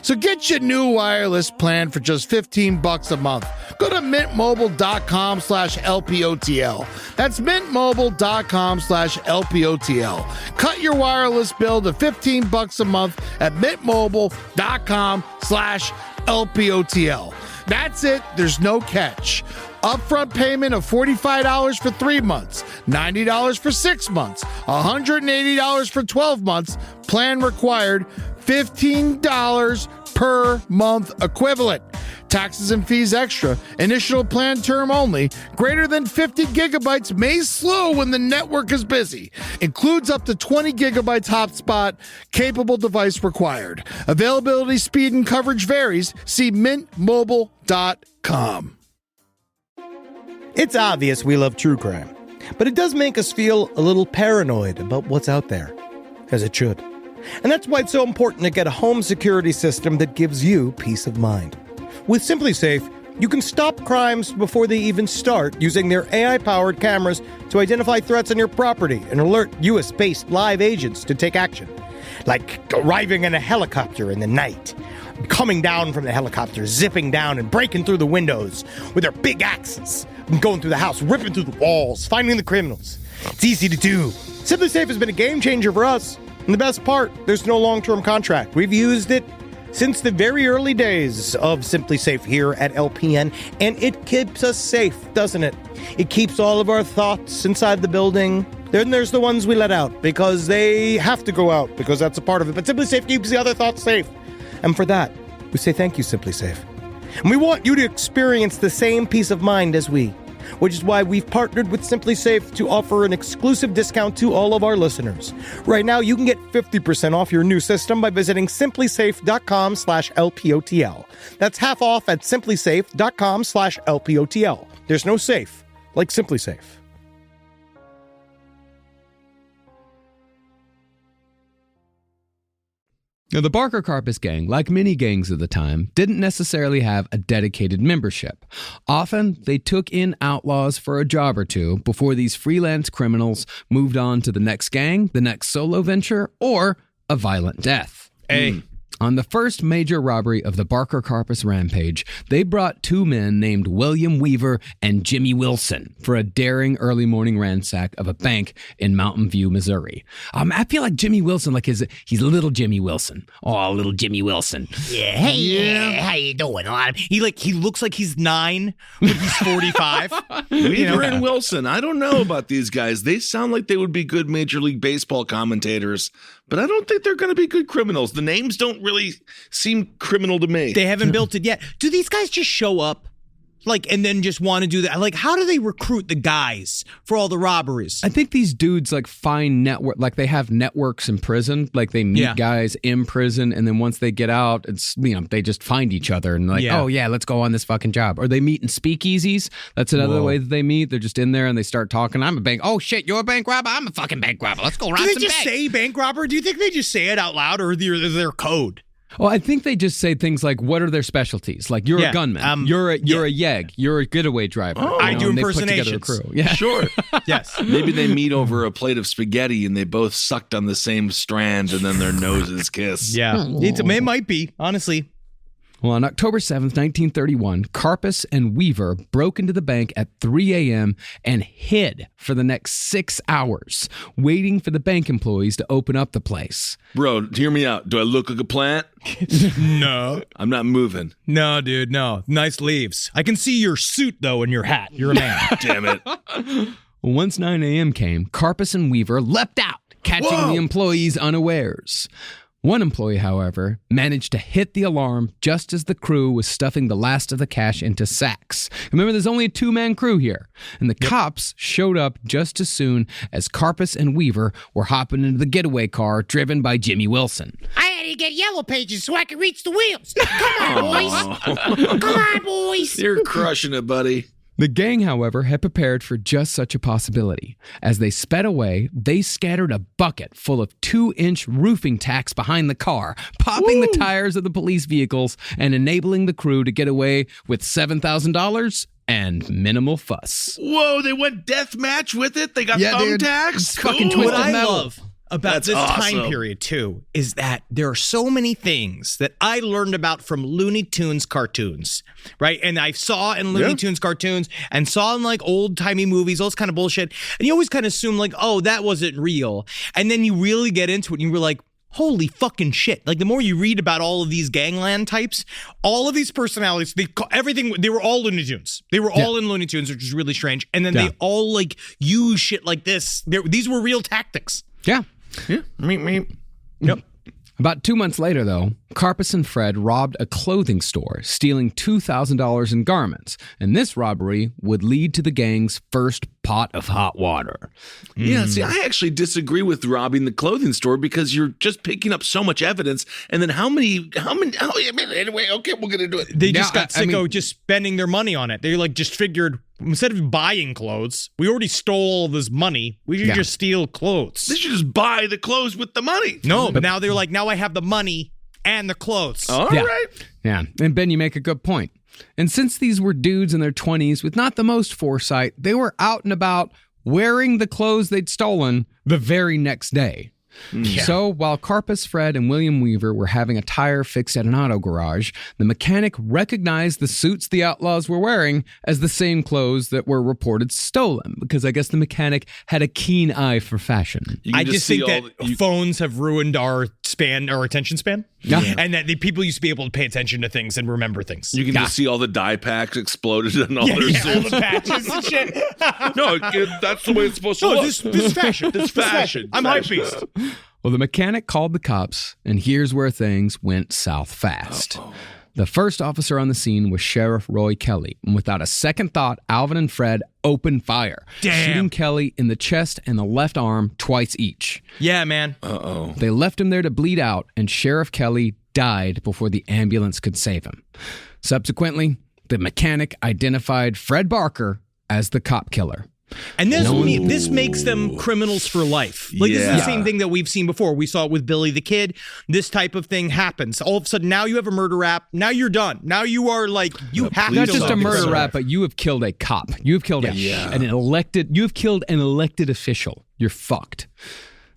So get your new wireless plan for just $15 a month. Go to mintmobile.com/LPOTL. That's mintmobile.com/LPOTL. Cut your wireless bill to $15 a month at mintmobile.com/LPOTL. That's it. There's no catch. Upfront payment of $45 for 3 months, $90 for 6 months, $180 for 12 months. Plan required, $15 per month equivalent. Taxes and fees extra. Initial plan term only. Greater than 50 gigabytes may slow when the network is busy. Includes up to 20 gigabytes hotspot. Capable device required. Availability, speed, and coverage varies. See mintmobile.com. It's obvious we love true crime, but it does make us feel a little paranoid about what's out there, as it should. And that's why it's so important to get a home security system that gives you peace of mind. With SimpliSafe, you can stop crimes before they even start using their AI-powered cameras to identify threats on your property and alert US-based live agents to take action. Like arriving in a helicopter in the night, coming down from the helicopter, zipping down and breaking through the windows with their big axes, and going through the house, ripping through the walls, finding the criminals. It's easy to do. SimpliSafe has been a game changer for us. And the best part, there's no long-term contract. We've used it since the very early days of SimpliSafe here at LPN, and it keeps us safe, doesn't it? It keeps all of our thoughts inside the building. Then there's the ones we let out because they have to go out because that's a part of it. But SimpliSafe keeps the other thoughts safe. And for that, we say thank you, SimpliSafe. And we want you to experience the same peace of mind as we, which is why we've partnered with SimpliSafe to offer an exclusive discount to all of our listeners. Right now, you can get 50% off your new system by visiting simplysafe.com/LPOTL. That's half off at simplysafe.com/LPOTL. There's no safe like SimpliSafe. Now, the Barker-Karpis Gang, like many gangs of the time, didn't necessarily have a dedicated membership. Often, they took in outlaws for a job or two before these freelance criminals moved on to the next gang, the next solo venture, or a violent death. On the first major robbery of the Barker-Karpis rampage, they brought two men named William Weaver and Jimmy Wilson for a daring early morning ransack of a bank in Mountain View, Missouri. I feel like Jimmy Wilson, like he's little Jimmy Wilson. Oh, little Jimmy Wilson. Yeah, hey, how you doing? He looks like he's 9, but he's 45. Weaver and Wilson. I don't know about these guys. They sound like they would be good Major League Baseball commentators, but I don't think they're going to be good criminals. The names don't really seem criminal to me. They haven't built it yet. Do these guys just show up? And then just want to do that? How do they recruit the guys for all the robberies? I think these dudes, find network, they have networks in prison. They meet guys in prison, and then once they get out, it's, they just find each other and oh, yeah, let's go on this fucking job. Or they meet in speakeasies. That's another way that they meet. They're just in there, and they start talking. I'm a bank. Oh, shit, you're a bank robber? I'm a fucking bank robber. Let's go rob some banks. Do they just say bank robber? Do you think they just say it out loud, or is there code? Well, I think they just say things like, what are their specialties? You're a gunman. You're a yeg. You're a getaway driver. Oh, I do impersonations. They put together a crew. Yeah. Sure. Yes. Maybe they meet over a plate of spaghetti and they both sucked on the same strand and then their noses kiss. Yeah. It might be, honestly. Well, on October 7th, 1931, Karpis and Weaver broke into the bank at 3 a.m. and hid for the next 6 hours, waiting for the bank employees to open up the place. Bro, hear me out. Do I look like a plant? No. I'm not moving. No, dude, no. Nice leaves. I can see your suit, though, and your hat. You're a man. Damn it. Once 9 a.m. came, Karpis and Weaver leapt out, catching the employees unawares. One employee, however, managed to hit the alarm just as the crew was stuffing the last of the cash into sacks. Remember, there's only a 2-man crew here, and the cops showed up just as soon as Karpis and Weaver were hopping into the getaway car driven by Jimmy Wilson. I had to get yellow pages so I could reach the wheels. Come on, boys. Come on, boys. You're crushing it, buddy. The gang, however, had prepared for just such a possibility. As they sped away, they scattered a bucket full of 2-inch roofing tacks behind the car, popping the tires of the police vehicles and enabling the crew to get away with $7,000 and minimal fuss. Whoa, they went death match with it? They got thumbtacks? Fucking Cool. twisted What I metal. love about That's this awesome. time period, too, is that there are so many things that I learned about from Looney Tunes cartoons, right? And I saw in Looney Tunes cartoons and saw in like old-timey movies, all this kind of bullshit. And you always kind of assume like, oh, that wasn't real. And then you really get into it and you were like, holy fucking shit. Like the more you read about all of these gangland types, all of these personalities, they were all Looney Tunes. They were all in Looney Tunes, which is really strange. And then they all like use shit like this. These were real tactics. Yeah. Yep. About 2 months later, though, Karpis and Fred robbed a clothing store, stealing $2,000 in garments. And this robbery would lead to the gang's first pot of hot water. Yeah, see, I actually disagree with robbing the clothing store because you're just picking up so much evidence. And then anyway, okay, we're going to do it. They just got sick of just spending their money on it. They like just figured instead of buying clothes, we already stole all this money. We should just steal clothes. They should just buy the clothes with the money. No, but now they're like, now I have the money and the clothes. All right. Yeah, and Ben, you make a good point. And since these were dudes in their 20s with not the most foresight, they were out and about wearing the clothes they'd stolen the very next day. So while Karpis, Fred, and William Weaver were having a tire fixed at an auto garage, the mechanic recognized the suits the outlaws were wearing as the same clothes that were reported stolen, because I guess the mechanic had a keen eye for fashion. I just think that phones have ruined our attention span. Yeah. And that the people used to be able to pay attention to things and remember things. You can just see all the dye packs exploded and all their all suits. the patches and shit. No, that's the way it's supposed to look. This is fashion. This is fashion. I'm hype beast. Well, the mechanic called the cops, and here's where things went south fast. The first officer on the scene was Sheriff Roy Kelly, and without a second thought, Alvin and Fred opened fire, shooting Kelly in the chest and the left arm twice each. Yeah, man. They left him there to bleed out, and Sheriff Kelly died before the ambulance could save him. Subsequently, the mechanic identified Fred Barker as the cop killer. And this makes them criminals for life. Like, this is the same thing that we've seen before. We saw it with Billy the Kid. This type of thing happens. All of a sudden, now you have a murder rap. Now you're done. Now you are like, you have to Not just a fucking murder serve. rap, but you have killed a cop. You have killed you have killed an elected official. You're fucked.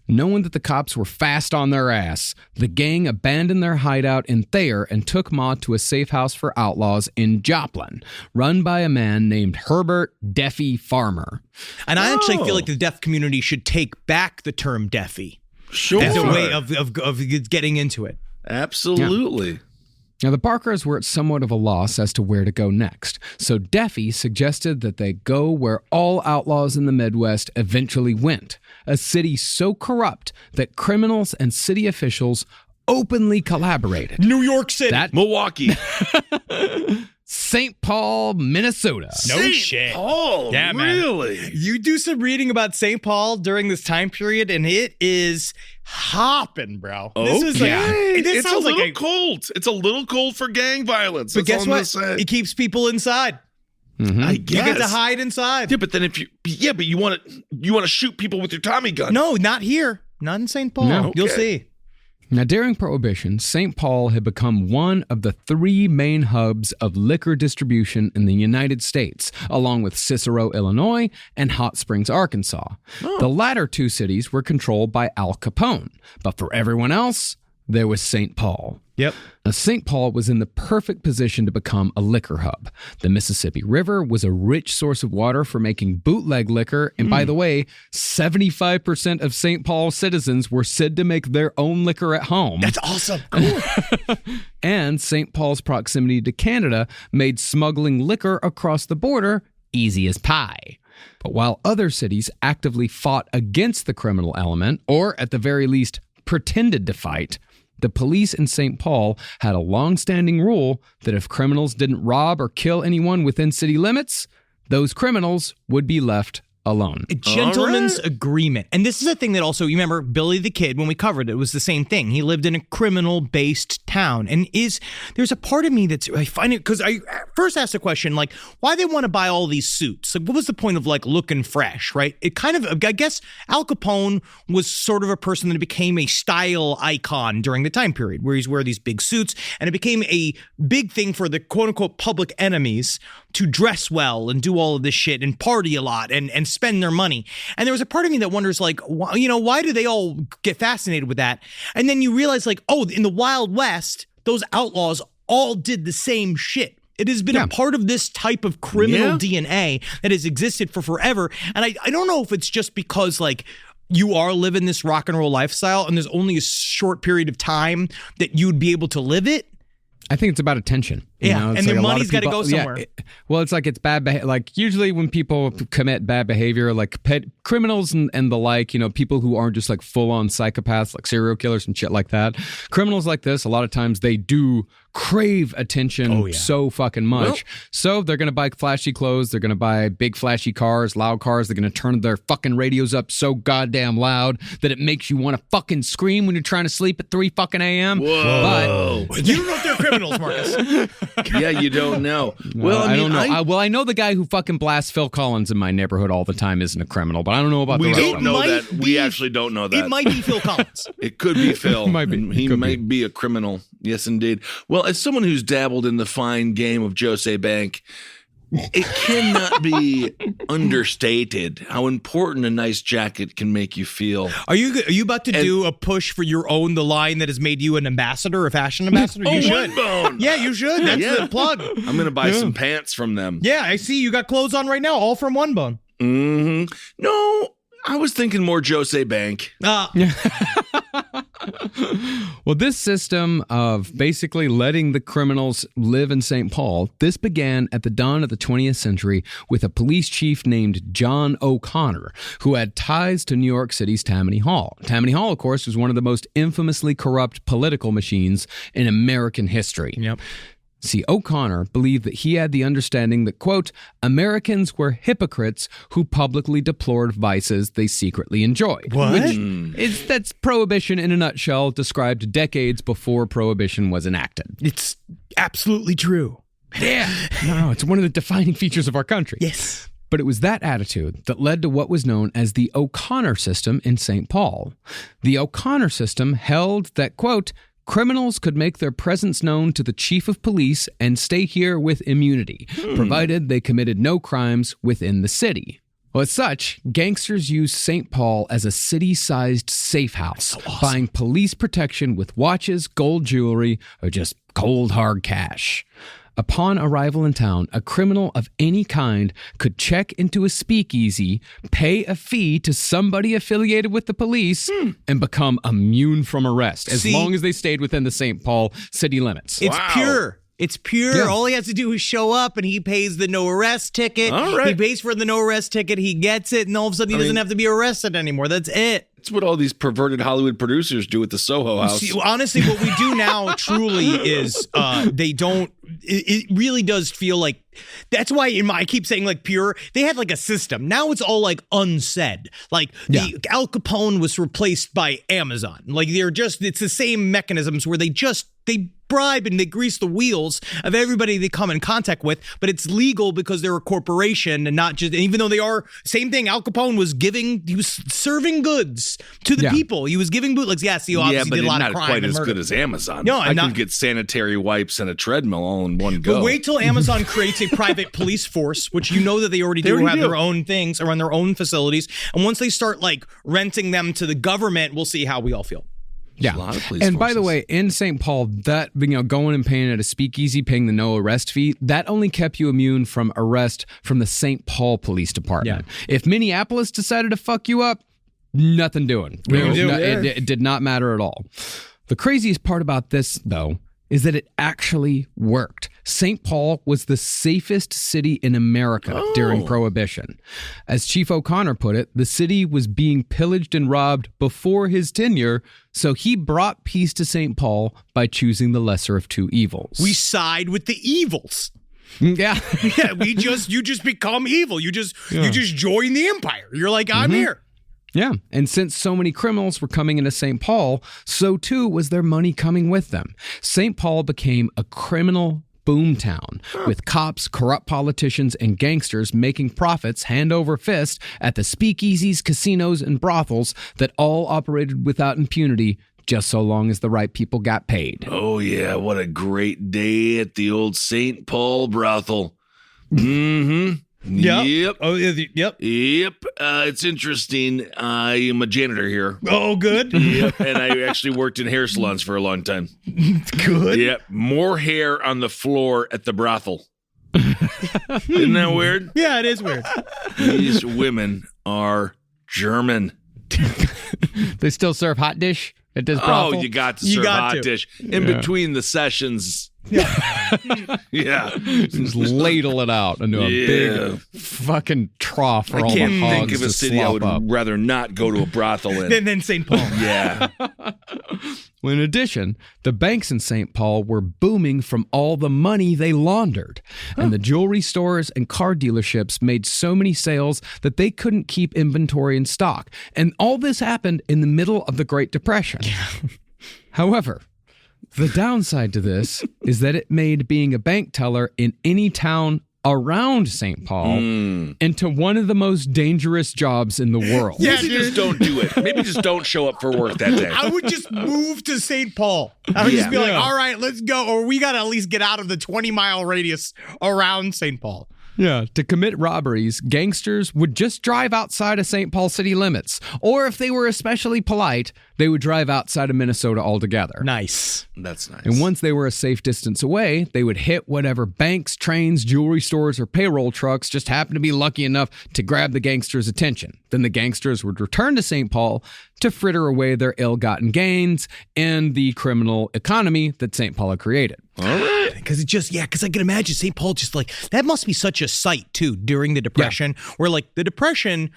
Knowing that the cops were fast on their ass, the gang abandoned their hideout in Thayer and took Maud to a safe house for outlaws in Joplin, run by a man named Herbert Deffy Farmer. And I actually feel like the deaf community should take back the term deafy. Sure. As a way of getting into it. Absolutely. Now, the Barkers were at somewhat of a loss as to where to go next, so Deffy suggested that they go where all outlaws in the Midwest eventually went, a city so corrupt that criminals and city officials openly collaborated. New York City. Milwaukee. St. Paul, Minnesota. No shit. Oh, Yeah, man. really? You do some reading about St. Paul during this time period, and it is hopping, bro. This is like, this It's a sounds little like cold. It's a little cold for gang violence. But That's guess all I'm what? gonna say. It keeps people inside. I guess. You get to hide inside. Yeah, but then but you want to shoot people with your Tommy gun. No, not here. Not in St. Paul. No. You'll Okay. see. Now, during Prohibition, St. Paul had become one of the 3 main hubs of liquor distribution in the United States, along with Cicero, Illinois, and Hot Springs, Arkansas. The latter 2 cities were controlled by Al Capone, but for everyone else, there was St. Paul. Yep. Now, St. Paul was in the perfect position to become a liquor hub. The Mississippi River was a rich source of water for making bootleg liquor. And by the way, 75% of St. Paul citizens were said to make their own liquor at home. That's awesome. Cool. And St. Paul's proximity to Canada made smuggling liquor across the border easy as pie. But while other cities actively fought against the criminal element, or at the very least pretended to fight, the police in St. Paul had a long-standing rule that if criminals didn't rob or kill anyone within city limits, those criminals would be left alone. A gentleman's agreement. And this is a thing that also, you remember Billy the Kid, when we covered it, it was the same thing. He lived in a criminal-based town. And there's a part of me that's, I find it, because I first asked the question, like, why they want to buy all these suits? Like, what was the point of, like, looking fresh, right? It kind of, I guess Al Capone was sort of a person that became a style icon during the time period, where he's wearing these big suits, and it became a big thing for the quote-unquote public enemies to dress well and do all of this shit and party a lot and spend their money. And there was a part of me that wonders, like, why do they all get fascinated with that? And then you realize, like, oh, in the Wild West, those outlaws all did the same shit. It has been a part of this type of criminal DNA that has existed for forever. And I don't know if it's just because, like, you are living this rock and roll lifestyle and there's only a short period of time that you'd be able to live it. I think it's about attention. You know? And their money's got to go somewhere. It's bad behavior. Like, usually when people commit bad behavior, like criminals and the like, people who aren't just like full-on psychopaths, like serial killers and shit like that. Criminals like this, a lot of times they do crave attention so fucking much. Well, so they're going to buy flashy clothes. They're going to buy big flashy cars, loud cars. They're going to turn their fucking radios up so goddamn loud that it makes you want to fucking scream when you're trying to sleep at 3 fucking a.m. Whoa. But you don't know if they're criminals, Marcus. Yeah, you don't know. Well, I don't know. I know the guy who fucking blasts Phil Collins in my neighborhood all the time isn't a criminal, but I don't know about the rest of them. We don't know that. We actually don't know that. It might be Phil Collins. It could be Phil. He could might be a criminal. Yes, indeed. Well, as someone who's dabbled in the fine game of Jose Bank, it cannot be understated how important a nice jacket can make you feel. Are you about to do a push for your own, the line that has made you an ambassador, a fashion ambassador? You should. One-bone. Yeah, you should. That's the plug. I'm going to buy some pants from them. Yeah, I see you got clothes on right now, all from One Bone. Mm-hmm. No, I was thinking more Jose Bank. Well, this system of basically letting the criminals live in St. Paul, this began at the dawn of the 20th century with a police chief named John O'Connor, who had ties to New York City's Tammany Hall. Tammany Hall, of course, was one of the most infamously corrupt political machines in American history. Yep. See, O'Connor believed that he had the understanding that, quote, Americans were hypocrites who publicly deplored vices they secretly enjoyed. What? That's Prohibition in a nutshell, described decades before Prohibition was enacted. It's absolutely true. Yeah. No, it's one of the defining features of our country. Yes. But it was that attitude that led to what was known as the O'Connor system in St. Paul. The O'Connor system held that, quote, criminals could make their presence known to the chief of police and stay here with immunity, provided they committed no crimes within the city. Well, as such, gangsters used St. Paul as a city-sized safe house, buying police protection with watches, gold jewelry, or just cold, hard cash. Upon arrival in town, a criminal of any kind could check into a speakeasy, pay a fee to somebody affiliated with the police, and become immune from arrest as long as they stayed within the St. Paul city limits. It's pure. It's pure. Yeah. All he has to do is show up, and he pays the no arrest ticket. All right. He pays for the no arrest ticket. He gets it, and all of a sudden he doesn't have to be arrested anymore. That's it. It's what all these perverted Hollywood producers do at the Soho House. See, honestly, what we do now truly is they don't. It really does feel like. That's why I keep saying like pure. They had like a system. Now it's all like unsaid. Like Al Capone was replaced by Amazon. Like it's the same mechanisms where they bribe and they grease the wheels of everybody they come in contact with, but it's legal because they're a corporation and not just, even though they are, same thing, Al Capone he was serving goods to the people. He was giving bootlegs. Yes, he obviously did a lot of crime. Not quite as good as Amazon. No, I can get sanitary wipes and a treadmill all in one go. But wait till Amazon creates a private police force, which you know that they already do have their own things or run their own facilities. And once they start like renting them to the government, we'll see how we all feel. Yeah. A lot of police and by the forces. way, in St. Paul, that, going and paying at a speakeasy, paying the no arrest fee, that only kept you immune from arrest from the St. Paul Police Department. If Minneapolis decided to fuck you up, nothing doing. It did not matter at all. The craziest part about this, though, is that it actually worked. St. Paul was the safest city in America during Prohibition. As Chief O'Connor put it, the city was being pillaged and robbed before his tenure, so he brought peace to St. Paul by choosing the lesser of two evils. We side with the evils. Yeah. Yeah, you just become evil. You just join the empire. You're like, I'm here. Yeah, and since so many criminals were coming into St. Paul, so too was their money coming with them. St. Paul became a criminal boomtown, with cops, corrupt politicians, and gangsters making profits hand over fist at the speakeasies, casinos, and brothels that all operated without impunity, just so long as the right people got paid. Oh, yeah, what a great day at the old St. Paul brothel. Mm-hmm. Yep. Oh, yep. It's interesting. I am a janitor here. Oh, good. Yep. And I actually worked in hair salons for a long time. Good. Yep. More hair on the floor at the brothel. Isn't that weird? Yeah, it is weird. These women are German. They still serve hot dish at this brothel? Oh, you got to serve hot dish. In between the sessions. Yeah. Just ladle it out into a big fucking trough for I all the can't hogs think of to a city I slop would up. rather not go to a brothel in. Then St. Paul. Yeah. Well, in addition, the banks in St. Paul were booming from all the money they laundered. And the jewelry stores and car dealerships made so many sales that they couldn't keep inventory in stock. And all this happened in the middle of the Great Depression. However, the downside to this is that it made being a bank teller in any town around St. Paul into one of the most dangerous jobs in the world. Maybe just don't do it. Maybe just don't show up for work that day. I would just move to St. Paul. I would just be like, all right, let's go. Or we got to at least get out of the 20-mile radius around St. Paul. Yeah, to commit robberies, gangsters would just drive outside of St. Paul city limits. Or if they were especially polite, they would drive outside of Minnesota altogether. Nice. That's nice. And once they were a safe distance away, they would hit whatever banks, trains, jewelry stores, or payroll trucks just happened to be lucky enough to grab the gangsters' attention. Then the gangsters would return to St. Paul to fritter away their ill-gotten gains and the criminal economy that St. Paul had created. All right. Because I can imagine St. Paul just like, that must be such a sight too during the Depression, where like the Depression,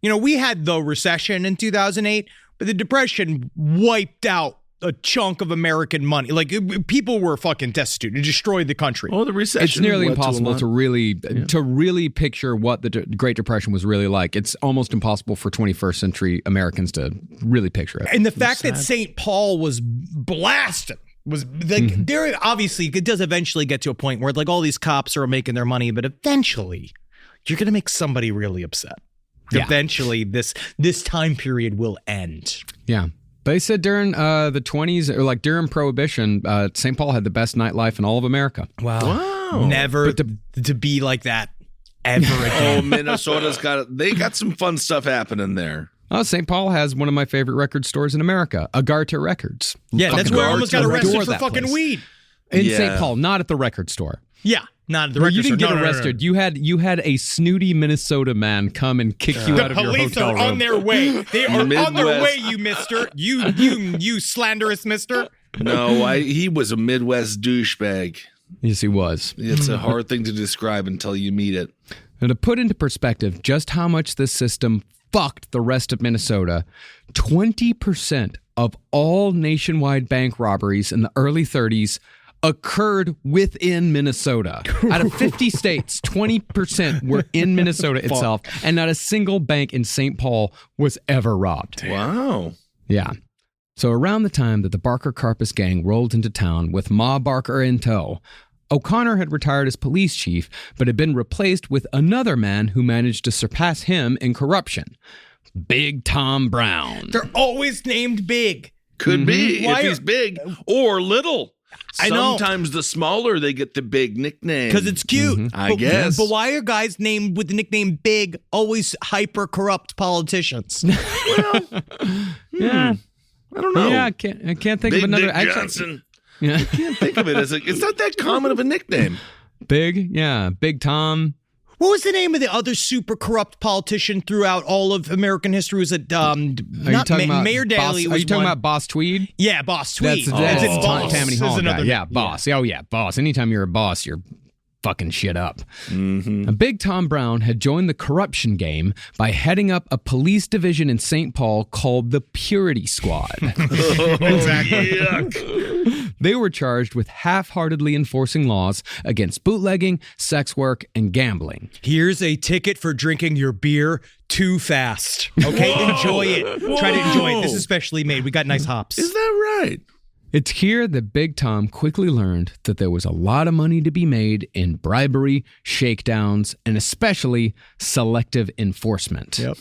we had the recession in 2008, but the Depression wiped out a chunk of American money. Like people were fucking destitute. It destroyed the country. Oh, the recession. It's nearly impossible to really picture what the Great Depression was really like. It's almost impossible for 21st century Americans to really picture it. And the fact that St. Paul was blasted was like, there obviously it does eventually get to a point where like all these cops are making their money, but eventually you're going to make somebody really upset. Yeah. Eventually this time period will end. Yeah. They said during the 20s, or like during Prohibition, St. Paul had the best nightlife in all of America. Wow. Never to be like that ever again. Oh, Minnesota's they got some fun stuff happening there. Oh, St. Paul has one of my favorite record stores in America, Agartha Records. Yeah, that's where I almost got arrested for that fucking place. Weed. In St. Paul, not at the record store. Yeah, not at the record store. You didn't get arrested. No. You had a snooty Minnesota man come and kick you out of your hotel room. The police are on their way. They are on their way, you mister. You slanderous mister. No, he was a Midwest douchebag. Yes, he was. It's a hard thing to describe until you meet it. And to put into perspective just how much this system fucked the rest of Minnesota, 20% of all nationwide bank robberies in the early 30s occurred within Minnesota. Out of 50 states, 20% were in Minnesota itself, and not a single bank in St. Paul was ever robbed. Wow. Yeah. So around the time that the Barker-Karpis Gang rolled into town with Ma Barker in tow, O'Connor had retired as police chief, but had been replaced with another man who managed to surpass him in corruption. Big Tom Brown. They're always named Big. Could be, if he's big or little. I know. Sometimes the smaller they get the big nickname. Because it's cute. I guess. But why are guys named with the nickname Big always hyper corrupt politicians? Yeah. I don't know. Yeah, I can't think Big of another. Dick Johnson. Yeah. I can't think of it as it's not that common of a nickname. Big Tom. What was the name of the other super corrupt politician throughout all of American history? Was it Mayor Daley? Are you talking about Boss Tweed? Yeah, Boss Tweed. That's Boss. Tammany Hall Is guy. another Yeah, name. Boss. Oh yeah, Boss. Anytime you're a boss, you're fucking shit up. Mm-hmm. Big Tom Brown had joined the corruption game by heading up a police division in St. Paul called the Purity Squad. Yuck. They were charged with half-heartedly enforcing laws against bootlegging, sex work, and gambling. Here's a ticket for drinking your beer too fast. Okay, enjoy it. Try to enjoy it. This is specially made. We got nice hops. Is that right? It's here that Big Tom quickly learned that there was a lot of money to be made in bribery, shakedowns, and especially selective enforcement. Yep.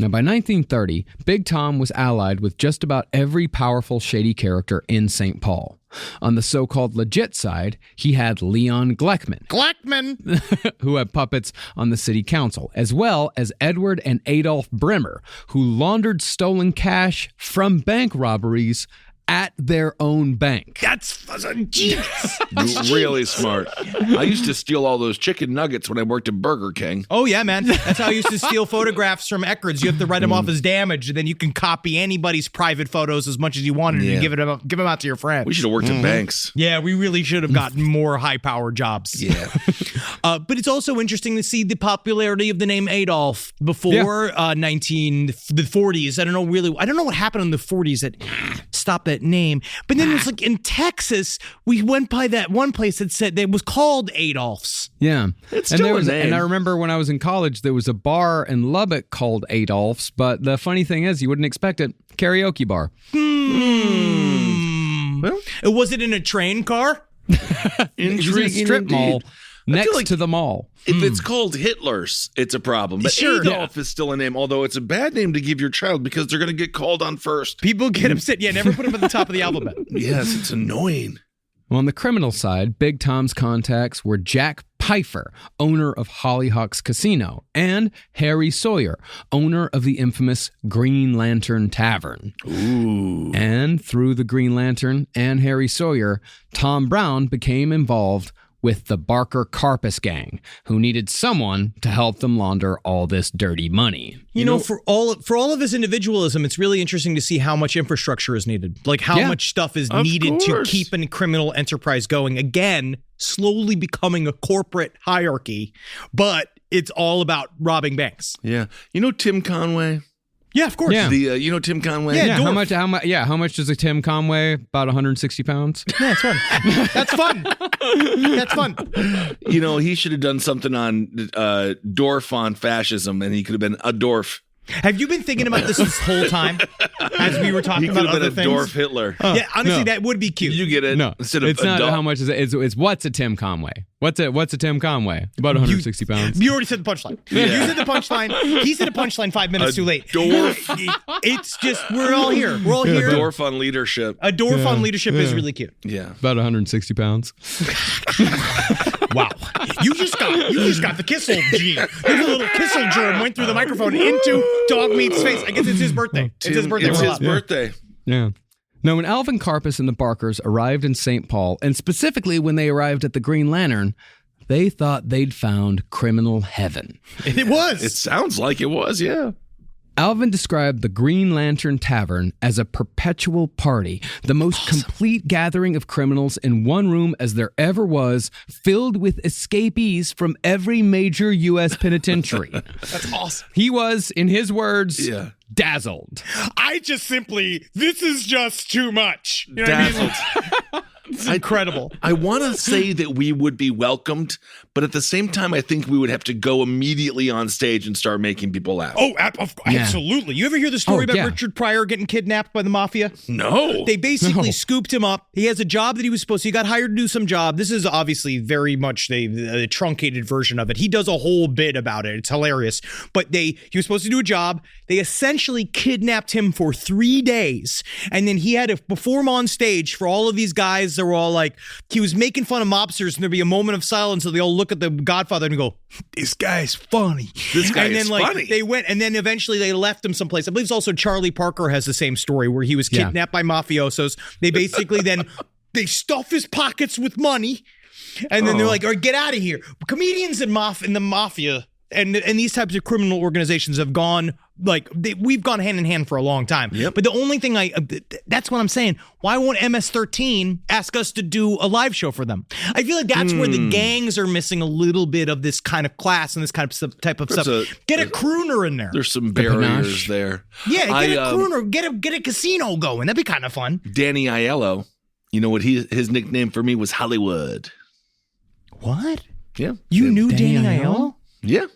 Now, by 1930, Big Tom was allied with just about every powerful shady character in St. Paul. On the so-called legit side, he had Leon Gleckman, who had puppets on the city council, as well as Edward and Adolf Bremer, who laundered stolen cash from bank robberies at their own bank. That's genius. Really smart. I used to steal all those chicken nuggets when I worked at Burger King. Oh, yeah, man. That's how I used to steal photographs from Eckerd's. You have to write them off as damaged, and then you can copy anybody's private photos as much as you wanted and give them out to your friends. We should have worked at banks. Yeah, we really should have gotten more high-powered jobs. Yeah. But it's also interesting to see the popularity of the name Adolf before the 40s. I don't know what happened in the 40s that stopped that name. But then it's like in Texas, we went by that one place that said it was called Adolph's. Yeah. It's still a name. And I remember when I was in college, there was a bar in Lubbock called Adolph's, but the funny thing is, you wouldn't expect it. Karaoke bar. Well, was it in a train car? It was in a strip mall next to the mall. If it's called Hitler's, it's a problem. But Sure. Adolf is still a name, although it's a bad name to give your child because they're going to get called on first. People get upset. Yeah, never put them at the top of the alphabet. Yes, it's annoying. Well, on the criminal side, Big Tom's contacts were Jack Pfeiffer, owner of Hollyhocks Casino, and Harry Sawyer, owner of the infamous Green Lantern Tavern. Ooh. And through the Green Lantern and Harry Sawyer, Tom Brown became involved with the Barker-Karpis Gang, who needed someone to help them launder all this dirty money. You know, for all of his individualism, it's really interesting to see how much infrastructure is needed. Like how much stuff is needed to keep a criminal enterprise going. Again, slowly becoming a corporate hierarchy, but it's all about robbing banks. Yeah. You know Tim Conway? Yeah, of course. Yeah. You know Tim Conway? Yeah, How much does a Tim Conway? About 160 pounds? Yeah, it's fun. That's fun. That's fun. You know, he should have done something on Dorf on fascism, and he could have been a Dorf. Have you been thinking about this whole time as we were talking about other things? He could have been a Dorf Hitler. Yeah, honestly, that would be cute. You get it? No, Instead of it's not adult. how much is it. It's what's a Tim Conway? What's a Tim Conway? About 160 pounds. You already said the punchline. Yeah. You said the punchline. He said a punchline 5 minutes too late. Dorf. It's just, we're all here. We're all here. Dorf on leadership. A Dorf on leadership is really cute. Yeah. About 160 pounds. Wow. You just got the Kissel gene. There's a little Kissel germ went through the microphone into Dog Meat's face. I guess it's his birthday. It's his birthday. It's We're his allowed. birthday. Yeah. Now, when Alvin Karpis and the Barkers arrived in St. Paul, and specifically when they arrived at the Green Lantern, they thought they'd found criminal heaven. It was. It sounds like it was, yeah. Alvin described the Green Lantern Tavern as a perpetual party, the most complete gathering of criminals in one room as there ever was, filled with escapees from every major U.S. penitentiary. That's awesome. He was, in his words, Yeah. dazzled. This is just too much. You know Dazzled. It's incredible. I want to say that we would be welcomed, but at the same time, I think we would have to go immediately on stage and start making people laugh. Oh, absolutely. You ever hear the story Oh, about yeah. Richard Pryor getting kidnapped by the mafia? No. They basically scooped him up. He has a job that he was supposed to. He got hired to do some job. This is obviously very much the truncated version of it. He does a whole bit about it. It's hilarious. But he was supposed to do a job. They essentially kidnapped him for 3 days. And then he had to perform on stage for all of these guys they were all like, he was making fun of mobsters, and there'd be a moment of silence, so they all look at the Godfather and go, "This guy's funny. This guy and then, is like, funny." They went, and then eventually they left him someplace. I believe it's also Charlie Parker has the same story where he was kidnapped by mafiosos. They basically then they stuff his pockets with money, and then they're like, "All right, get out of here." Comedians in the mafia and these types of criminal organizations have gone we've gone hand in hand for a long time. Yep. But the only thing that's what I'm saying. Why won't MS-13 ask us to do a live show for them? I feel like that's where the gangs are missing a little bit of this kind of class and this kind of type of stuff. Get a crooner in there. There's some barriers there. Yeah, get a crooner. Get a casino going. That'd be kind of fun. Danny Aiello, you know what his nickname for me was? Hollywood. What? Yeah. You knew Danny Aiello? Yeah.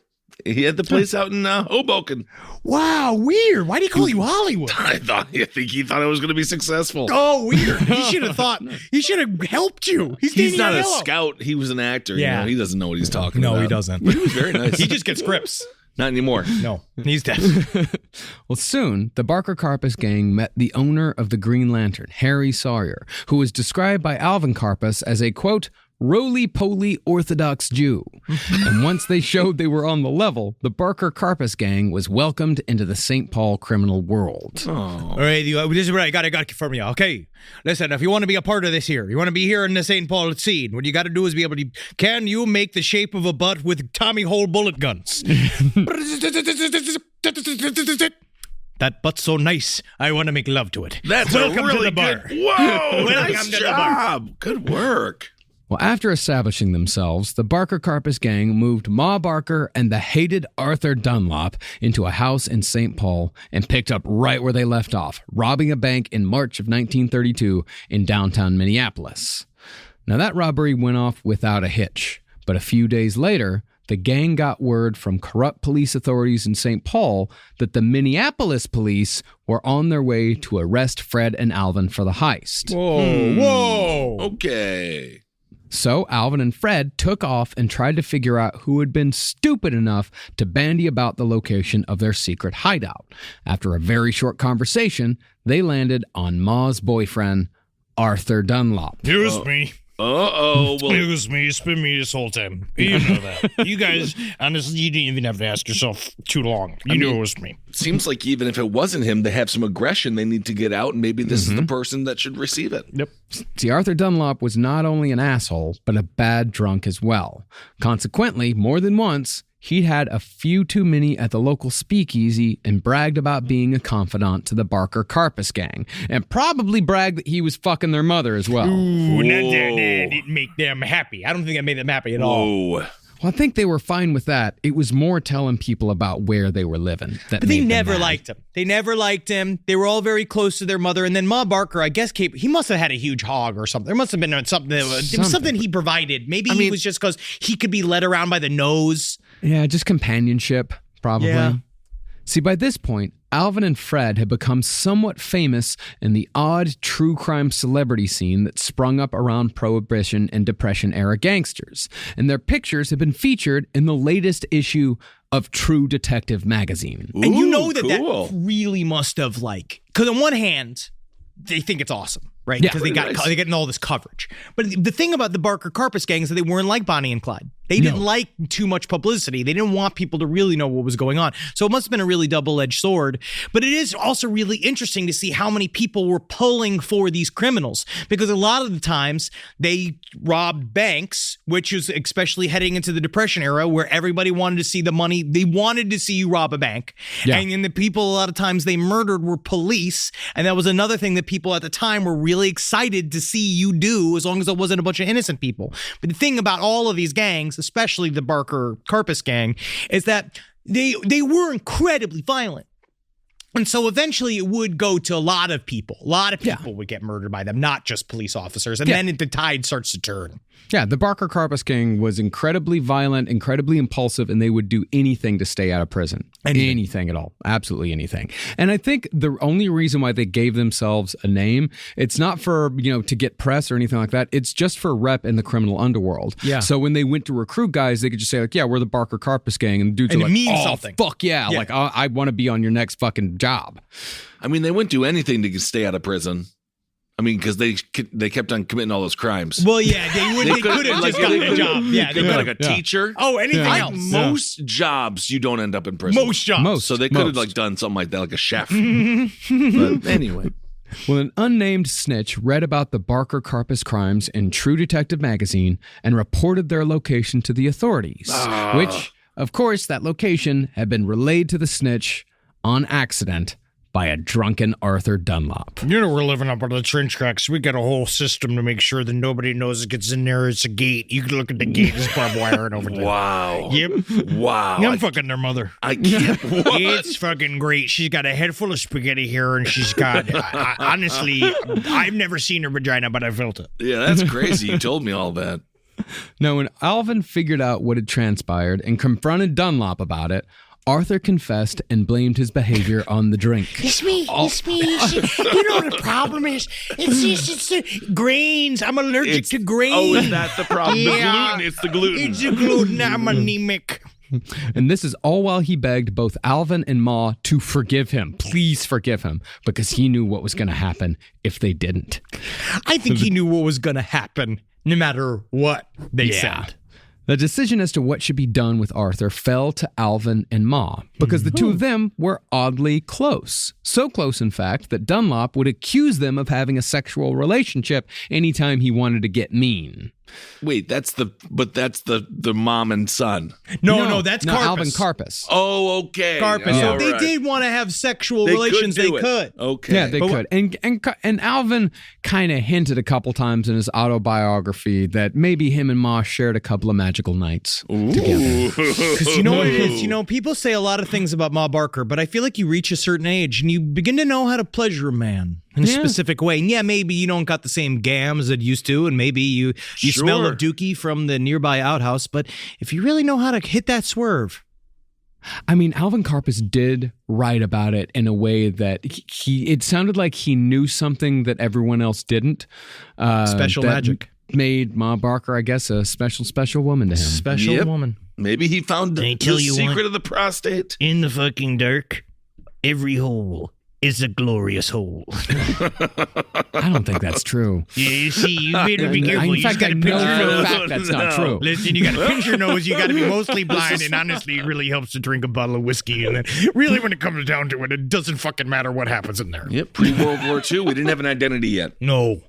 He had the place out in Hoboken. Wow, weird. Why do you call you Hollywood? I think he thought I was going to be successful. Oh, weird. He should have thought. He should have helped you. He's not Danny a Aiello. scout. He was an actor. Yeah. You know? He doesn't know what he's talking about. No, he doesn't. But he was very nice. He just gets scripts. Not anymore. No, he's dead. Well, soon, the Barker-Karpis gang met the owner of the Green Lantern, Harry Sawyer, who was described by Alvin Karpis as a, quote, roly-poly Orthodox Jew. And once they showed they were on the level, the Barker-Karpis gang was welcomed into the St. Paul criminal world. All right, this is what I got to confirm you. Okay, listen, if you want to be a part of this here, you want to be here in the St. Paul scene, what you got to do is be able to, can you make the shape of a butt with Tommy Hole bullet guns? That butt's so nice, I want to make love to it. That's Welcome a really to the bar. good. Whoa, Welcome nice to the bar. job. Good work. Well, after establishing themselves, the Barker-Karpis gang moved Ma Barker and the hated Arthur Dunlop into a house in St. Paul and picked up right where they left off, robbing a bank in March of 1932 in downtown Minneapolis. Now, that robbery went off without a hitch, but a few days later, the gang got word from corrupt police authorities in St. Paul that the Minneapolis police were on their way to arrest Fred and Alvin for the heist. Whoa. Okay. So Alvin and Fred took off and tried to figure out who had been stupid enough to bandy about the location of their secret hideout. After a very short conversation, they landed on Ma's boyfriend, Arthur Dunlop. Here's me. Uh-oh. Well, It was me. It's been me this whole time. You know that. You guys, honestly, you didn't even have to ask yourself too long. You knew it was me. seems like even if it wasn't him, they have some aggression they need to get out, and maybe this is the person that should receive it. Yep. See, Arthur Dunlop was not only an asshole, but a bad drunk as well. Consequently, more than once, he'd had a few too many at the local speakeasy and bragged about being a confidant to the Barker-Karpis gang, and probably bragged that he was fucking their mother as well. Ooh, that didn't make them happy. I don't think that made them happy at all. Well, I think they were fine with that. It was more telling people about where they were living. But they never liked him. They never liked him. They were all very close to their mother. And then Ma Barker, I guess, he must have had a huge hog or something. There must have been something. It was something he provided. Maybe he was just because he could be led around by the nose. Yeah, just companionship, probably. Yeah. See, by this point, Alvin and Fred had become somewhat famous in the odd true crime celebrity scene that sprung up around Prohibition and Depression-era gangsters, and their pictures have been featured in the latest issue of True Detective magazine. And you know that really must have, because on one hand, they think it's awesome, right? Yeah. Because they're getting all this coverage. But the thing about the Barker-Karpis gang is that they weren't like Bonnie and Clyde. They didn't like too much publicity. They didn't want people to really know what was going on. So it must have been a really double-edged sword. But it is also really interesting to see how many people were pulling for these criminals. Because a lot of the times they robbed banks, which is especially heading into the Depression era where everybody wanted to see the money. They wanted to see you rob a bank. Yeah. And then the people a lot of times they murdered were police. And that was another thing that people at the time were really excited to see you do, as long as it wasn't a bunch of innocent people. But the thing about all of these gangs, especially the Barker-Karpis gang, is that they were incredibly violent. And so eventually it would go to a lot of people. A lot of people would get murdered by them, not just police officers. And then the tide starts to turn. Yeah, the Barker-Karpis gang was incredibly violent, incredibly impulsive, and they would do anything to stay out of prison. Anything at all. Absolutely anything. And I think the only reason why they gave themselves a name, it's not for, to get press or anything like that. It's just for rep in the criminal underworld. Yeah. So when they went to recruit guys, they could just say, we're the Barker-Karpis gang. And the dudes are like, oh, something. Fuck yeah. Like, I want to be on your next fucking job. I mean, they wouldn't do anything to stay out of prison. I mean, because they kept on committing all those crimes. Well, yeah, they could have just gotten a job. Yeah, they could have like a teacher. Oh, anything else. Most jobs you don't end up in prison. Most jobs. So they could have like done something like that, like a chef. But anyway. Well, an unnamed snitch read about the Barker-Karpis crimes in True Detective magazine and reported their location to the authorities, which, of course, that location had been relayed to the snitch on accident by a drunken Arthur Dunlop. You know, we're living up on the trench tracks. We got a whole system to make sure that nobody knows it gets in there. It's a gate. You can look at the gate. There's barbed wire over there. Wow. Yep. Wow. I'm fucking their mother. I can't. It's fucking great. She's got a head full of spaghetti here, and she's got, honestly, I've never seen her vagina, but I felt it. Yeah, that's crazy. You told me all that. Now, when Alvin figured out what had transpired and confronted Dunlop about it, Arthur confessed and blamed his behavior on the drink. It's me. It's me. You know what the problem is? It's the grains. I'm allergic to grains. Oh, is that the problem? Yeah. The gluten. It's the gluten. It's the gluten. I'm anemic. And this is all while he begged both Alvin and Ma to forgive him. Please forgive him, because he knew what was going to happen if they didn't. I think he knew what was going to happen no matter what they said. The decision as to what should be done with Arthur fell to Alvin and Ma, because the two of them were oddly close. So close, in fact, that Dunlop would accuse them of having a sexual relationship anytime he wanted to get mean. Wait, that's the mom and son. No, that's Karpis. Alvin Karpis. Oh, okay. Karpis. So they did want to have sexual relations. They could. Okay. Yeah, they could. And Alvin kind of hinted a couple times in his autobiography that maybe him and Ma shared a couple of magical nights together. Because you know what it is? You know, people say a lot of things about Ma Barker, but I feel like you reach a certain age and you begin to know how to pleasure a man in a specific way. And yeah, maybe you don't got the same gams that used to, and maybe you smell a dookie from the nearby outhouse, but if you really know how to hit that swerve. I mean, Alvin Karpis did write about it in a way that it sounded like he knew something that everyone else didn't. Special magic. Made Ma Barker, I guess, a special woman to him. Special woman. Maybe he found the secret of the prostate. In the fucking dark, every hole is a glorious hole. I don't think that's true. Yeah, you see, you better be careful. In fact, I know for a fact that's not true. Listen, you got to pinch your nose. You got to be mostly blind, and honestly, it really helps to drink a bottle of whiskey. And then, really, when it comes down to it, it doesn't fucking matter what happens in there. Yep, pre-World War II, we didn't have an identity yet. No.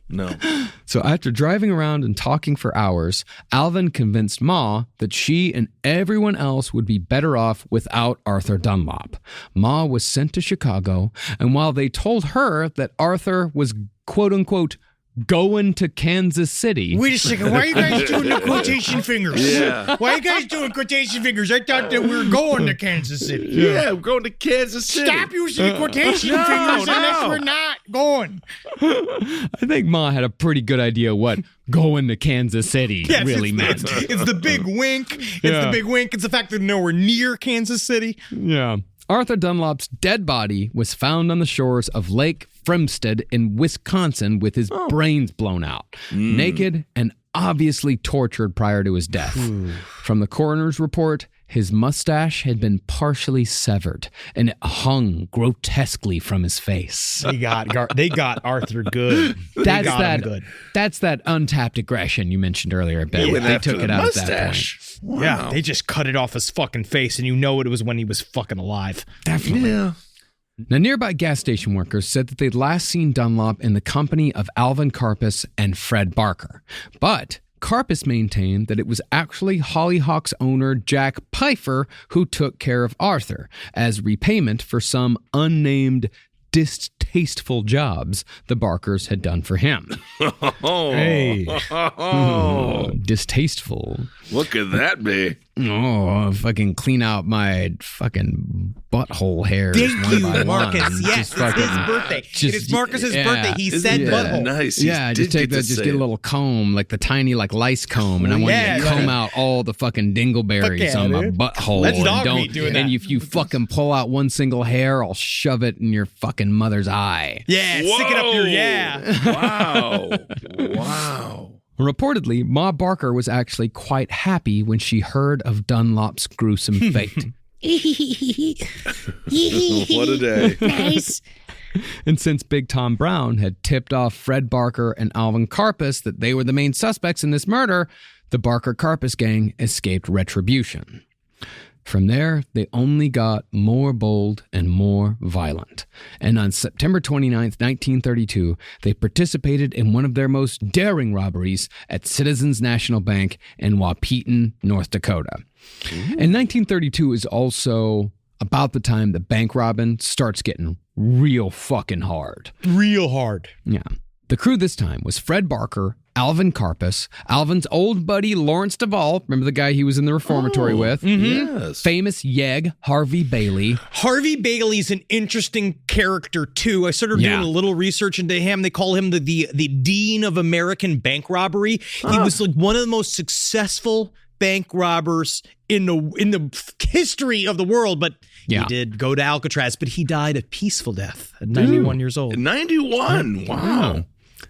So after driving around and talking for hours, Alvin convinced Ma that she and everyone else would be better off without Arthur Dunlop. Ma was sent to Chicago, and while they told her that Arthur was quote-unquote going to Kansas City. Wait a second. Why are you guys doing the quotation fingers? Yeah. Why are you guys doing quotation fingers? I thought that we were going to Kansas City. Yeah, we're going to Kansas City. Stop using the quotation fingers unless we're not going. I think Ma had a pretty good idea what going to Kansas City really meant. It's the big wink. It's the big wink. It's the fact that they're nowhere near Kansas City. Yeah. Arthur Dunlop's dead body was found on the shores of Lake Fremstead in Wisconsin with his brains blown out, naked and obviously tortured prior to his death. From the coroner's report, his mustache had been partially severed and it hung grotesquely from his face. They got Arthur good. That's that untapped aggression you mentioned earlier, Ben. They took it out at that point. Wow. Yeah, they just cut it off his fucking face, and you know it was when he was fucking alive. Definitely. Yeah. Now, nearby gas station workers said that they'd last seen Dunlop in the company of Alvin Karpis and Fred Barker. But Karpis maintained that it was actually Hollyhock's owner, Jack Pfeiffer, who took care of Arthur as repayment for some unnamed distasteful jobs the Barkers had done for him. Distasteful. What could that be? Fucking clean out my fucking butthole hairs. Thank you, Marcus. Yes, it's his birthday. It's Marcus's birthday. He said butthole. Nice. Just take that. Just get a little comb, like the tiny, like lice comb, and I want you to comb out all the fucking dingleberries on my butthole. Let's dog meat doing that. And if you fucking pull out one single hair, I'll shove it in your fucking mother's eye. Yeah, stick it up your Wow. Reportedly, Ma Barker was actually quite happy when she heard of Dunlop's gruesome fate. What a day. Nice. And since Big Tom Brown had tipped off Fred Barker and Alvin Karpis that they were the main suspects in this murder, the Barker-Karpis gang escaped retribution. From there, they only got more bold and more violent. And on September 29th, 1932, they participated in one of their most daring robberies at Citizens National Bank in Wahpeton, North Dakota. And 1932 is also about the time the bank robbing starts getting real fucking hard. Real hard. Yeah. The crew this time was Fred Barker, Alvin Karpis, Alvin's old buddy Lawrence Duvall, remember the guy he was in the reformatory with? Yes. Famous Yeg, Harvey Bailey. Harvey Bailey's an interesting character, too. I started doing a little research into him. They call him the Dean of American Bank Robbery. He was like one of the most successful bank robbers in the history of the world, but he did go to Alcatraz, but he died a peaceful death at 91 years old. 91. Wow.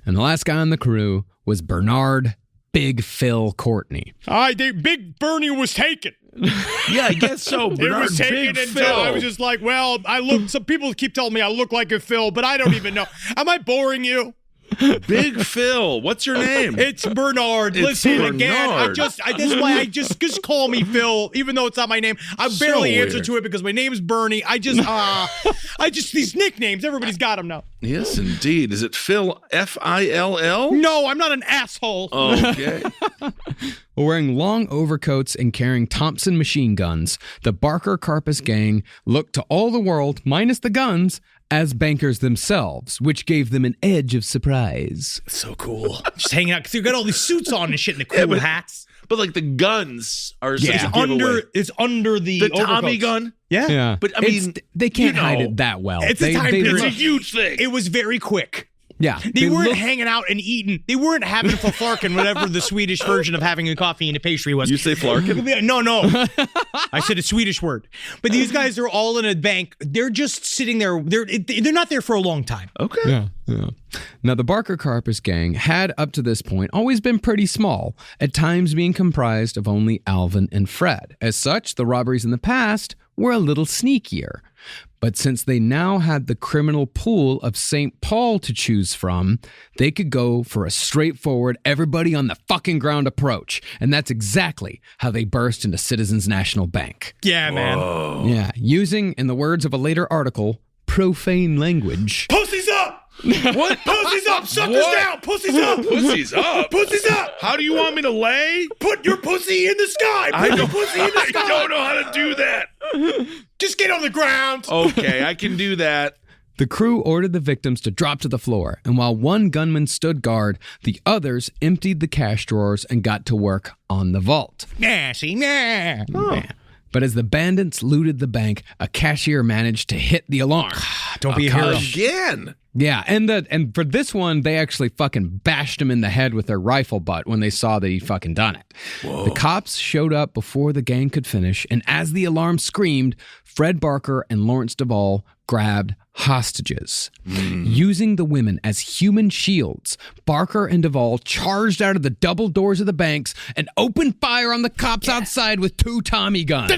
And the last guy on the crew was Bernard Big Phil Courtney. Big Bernie was taken. Yeah, I guess so. It Bernard was taken Big until Phil. I was just like, well, some people keep telling me I look like a Phil, but I don't even know. Am I boring you? Big Phil. What's your name? It's Bernard. It's Listen Bernard. again. That's why I just call me Phil, even though it's not my name. I barely answer to it because my name is Bernie. These nicknames. Everybody's got them now. Yes, indeed. Is it Phil F-I-L-L? No, I'm not an asshole. Okay. Wearing long overcoats and carrying Thompson machine guns, the Barker-Karpis gang looked to all the world, minus the guns, as bankers themselves, which gave them an edge of surprise. So cool. Just hanging out, because you've got all these suits on and shit and the cool hats. But like the guns are such a It's under the Tommy overcoats. gun? Yeah. But I mean, they can't hide it that well. It's a time period. It's a huge thing. It was very quick. Yeah. They weren't hanging out and eating. They weren't having flarken, whatever the Swedish version of having a coffee and a pastry was. You say flarken? No. I said a Swedish word. But these guys are all in a bank. They're just sitting there. They're not there for a long time. Okay. Yeah. Now, the Barker-Karpis gang had, up to this point, always been pretty small, at times being comprised of only Alvin and Fred. As such, the robberies in the past were a little sneakier. But since they now had the criminal pool of St. Paul to choose from, they could go for a straightforward, everybody on the fucking ground approach. And that's exactly how they burst into Citizens National Bank. Yeah, man. Yeah, using, in the words of a later article, profane language. Pussies up! What? Pussies up! Suckers down! Pussies up! Pussies up? Pussies up! How do you want me to lay? Put your pussy in the sky! Put your pussy in the I sky! don't know how to do that. Just get on the ground! Okay, I can do that. The crew ordered the victims to drop to the floor, and while one gunman stood guard, the others emptied the cash drawers and got to work on the vault. Nah. Yeah. But as the bandits looted the bank, a cashier managed to hit the alarm. Don't be a hero. Again. Yeah, and for this one, they actually fucking bashed him in the head with their rifle butt when they saw that he fucking done it. Whoa. The cops showed up before the gang could finish, and as the alarm screamed, Fred Barker and Lawrence Duvall grabbed hostages. Using the women as human shields, Barker and Duvall charged out of the double doors of the banks and opened fire on the cops outside with 2 Tommy guns.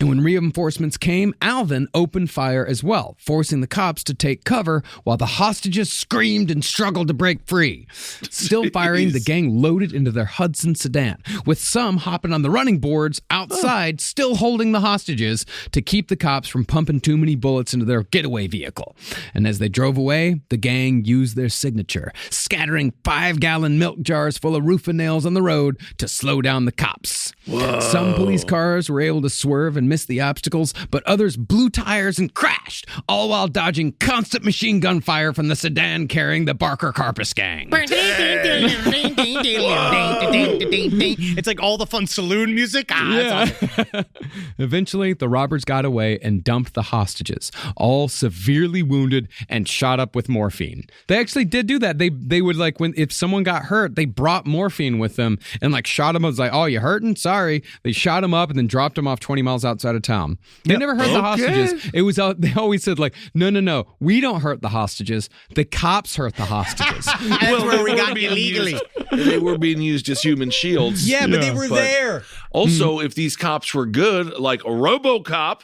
And when reinforcements came, Alvin opened fire as well, forcing the cops to take cover while the hostages screamed and struggled to break free. Still firing, the gang loaded into their Hudson sedan, with some hopping on the running boards outside, still holding the hostages to keep the cops from pumping too many bullets into their getaway vehicle. And as they drove away, the gang used their signature, scattering 5-gallon milk jars full of roofing nails on the road to slow down the cops. Whoa. Some police cars were able to swerve and miss the obstacles, but others blew tires and crashed, all while dodging constant machine gun fire from the sedan carrying the Barker-Karpis gang. It's like all the fun saloon music. Awesome. Eventually, the robbers got away and dumped the hostages, all severely wounded and shot up with morphine. They actually did do that. They would, like, if someone got hurt, they brought morphine with them and like shot them. I was like, oh, you hurting? Sorry. They shot them up and then dropped them off 20 miles outside of town. They never hurt the hostages. It was they always said like, no, we don't hurt the hostages. The cops hurt the hostages. That's where we got illegally. They were being used as human shields. Yeah, but they were there. Also, if these cops were good, like a RoboCop,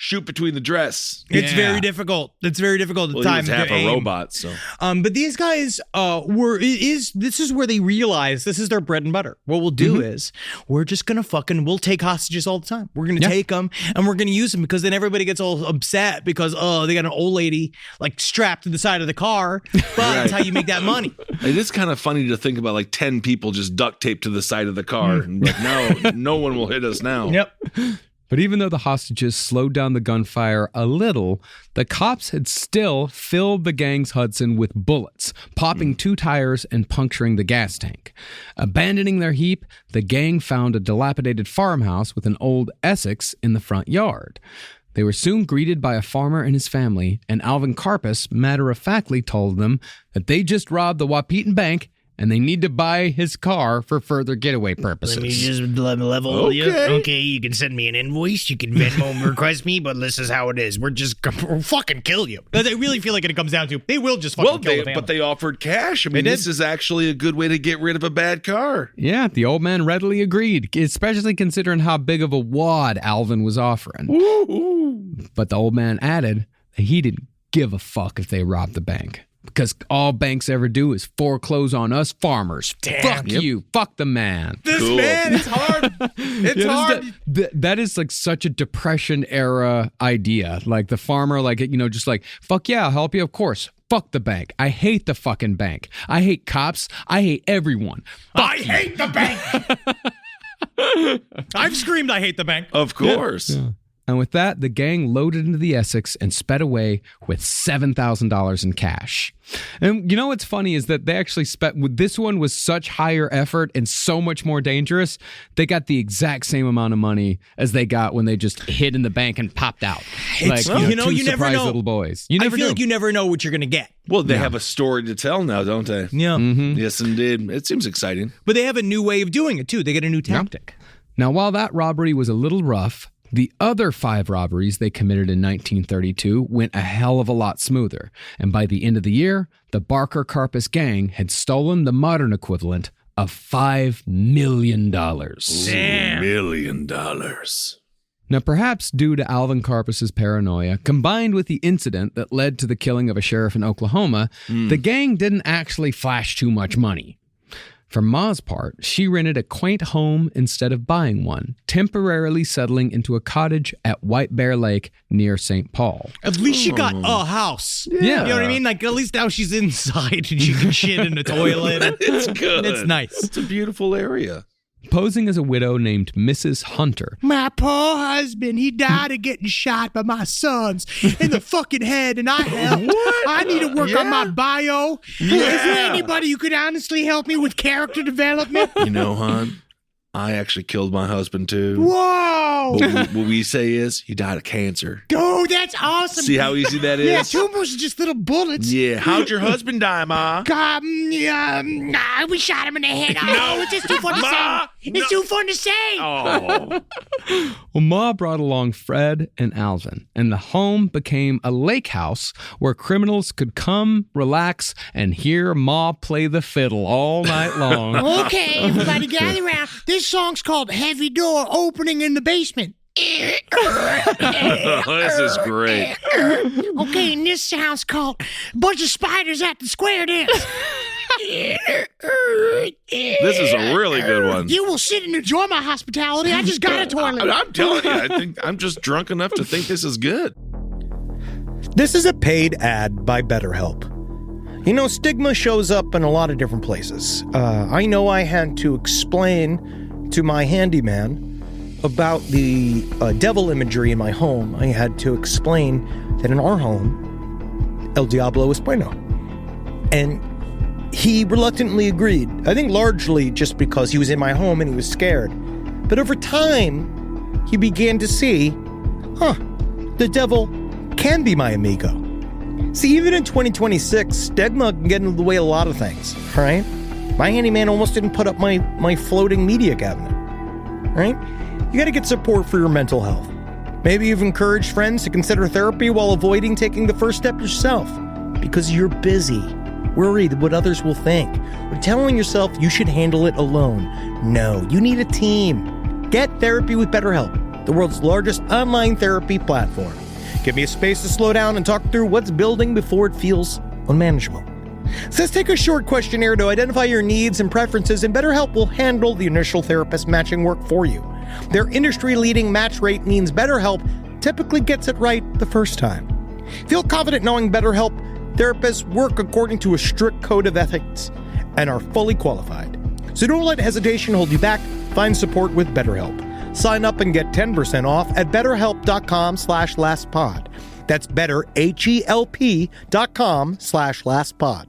shoot between the dress. It's very difficult. It's very difficult at the time. He was half a robot, so. But these guys this is where they realize this is their bread and butter. What we'll do is we're just gonna we'll take hostages all the time. We're gonna take them and we're gonna use them, because then everybody gets all upset because they got an old lady like strapped to the side of the car. But that's how you make that money. It is kind of funny to think about like 10 people just duct taped to the side of the car. And like, no one will hit us now. Yep. But even though the hostages slowed down the gunfire a little, the cops had still filled the gang's Hudson with bullets, popping 2 tires and puncturing the gas tank. Abandoning their heap, the gang found a dilapidated farmhouse with an old Essex in the front yard. They were soon greeted by a farmer and his family, and Alvin Karpis matter-of-factly told them that they just robbed the Wapitan Bank and they need to buy his car for further getaway purposes. Let me just level you. Okay, you can send me an invoice. You can Venmo request me, but this is how it is. We'll fucking kill you. I really feel like it comes down to they will just fucking kill the family. But they offered cash. I mean, this is actually a good way to get rid of a bad car. Yeah, the old man readily agreed, especially considering how big of a wad Alvin was offering. Ooh. But the old man added that he didn't give a fuck if they robbed the bank, because all banks ever do is foreclose on us farmers. Fuck you. Fuck the man. This man, it's hard. It's hard. That is like such a Depression era idea. Like the farmer, like, just like, fuck yeah, I'll help you. Of course. Fuck the bank. I hate the fucking bank. I hate cops. I hate everyone. I hate the bank. I've screamed, I hate the bank. Of course. Yeah. And with that, the gang loaded into the Essex and sped away with $7,000 in cash. And what's funny is that they actually this one was such higher effort and so much more dangerous. They got the exact same amount of money as they got when they just hid in the bank and popped out. You never know. Little boys. I feel like you never know what you're going to get. Well, they have a story to tell now, don't they? Yeah. Mm-hmm. Yes, indeed. It seems exciting. But they have a new way of doing it, too. They get a new tactic. Now, while that robbery was a little rough, the other 5 robberies they committed in 1932 went a hell of a lot smoother, and by the end of the year, the Barker-Karpis Gang had stolen the modern equivalent of $5 million. Damn. $1 million. Now, perhaps due to Alvin Karpis's paranoia, combined with the incident that led to the killing of a sheriff in Oklahoma, the gang didn't actually flash too much money. For Ma's part, she rented a quaint home instead of buying one, temporarily settling into a cottage at White Bear Lake near St. Paul. At least she got a house. Yeah. You know what I mean? Like, at least now she's inside and she can shit in the toilet. It's good. It's nice. It's a beautiful area. Posing as a widow named Mrs. Hunter. My poor husband, he died of getting shot by my sons in the fucking head, and I helped. I need to work on my bio. Is there anybody who could honestly help me with character development? Hon, I actually killed my husband too. Whoa! What we say is he died of cancer. Oh, that's awesome. See how easy that is? Yeah, tumors are just little bullets. Yeah. How'd your husband die, Ma? We shot him in the head. No, it's just too fun to say. It's too fun to say. Oh. Well, Ma brought along Fred and Alvin, and the home became a lake house where criminals could come, relax, and hear Ma play the fiddle all night long. Okay, everybody gather around. This song's called Heavy Door Opening in the Basement. This is great. Okay, and this sound's called Bunch of Spiders at the Square Dance. This is a really good one. You will sit and enjoy my hospitality. I just got a toilet. I'm telling you, I think I'm just drunk enough to think this is good. This is a paid ad by BetterHelp. Stigma shows up in a lot of different places. I know I had to explain to my handyman about the devil imagery in my home. I had to explain that in our home, El Diablo es bueno. And he reluctantly agreed. I think largely just because he was in my home and he was scared. But over time, he began to see, the devil can be my amigo. See, even in 2026, stigma can get in the way of a lot of things, right? My handyman almost didn't put up my floating media cabinet, right? You got to get support for your mental health. Maybe you've encouraged friends to consider therapy while avoiding taking the first step yourself because you're busy, worried what others will think, or telling yourself you should handle it alone. No, you need a team. Get therapy with BetterHelp. the world's largest online therapy platform. Give me a space to slow down and talk through what's building before it feels unmanageable. So let's take a short questionnaire to identify your needs and preferences, and BetterHelp will handle the initial therapist matching work for you. Their industry-leading match rate means BetterHelp typically gets it right the first time. Feel confident knowing BetterHelp therapists work according to a strict code of ethics and are fully qualified. So don't let hesitation hold you back. Find support with BetterHelp. Sign up and get 10% off at betterhelp.com/lastpod. That's betterhelp.com/lastpod.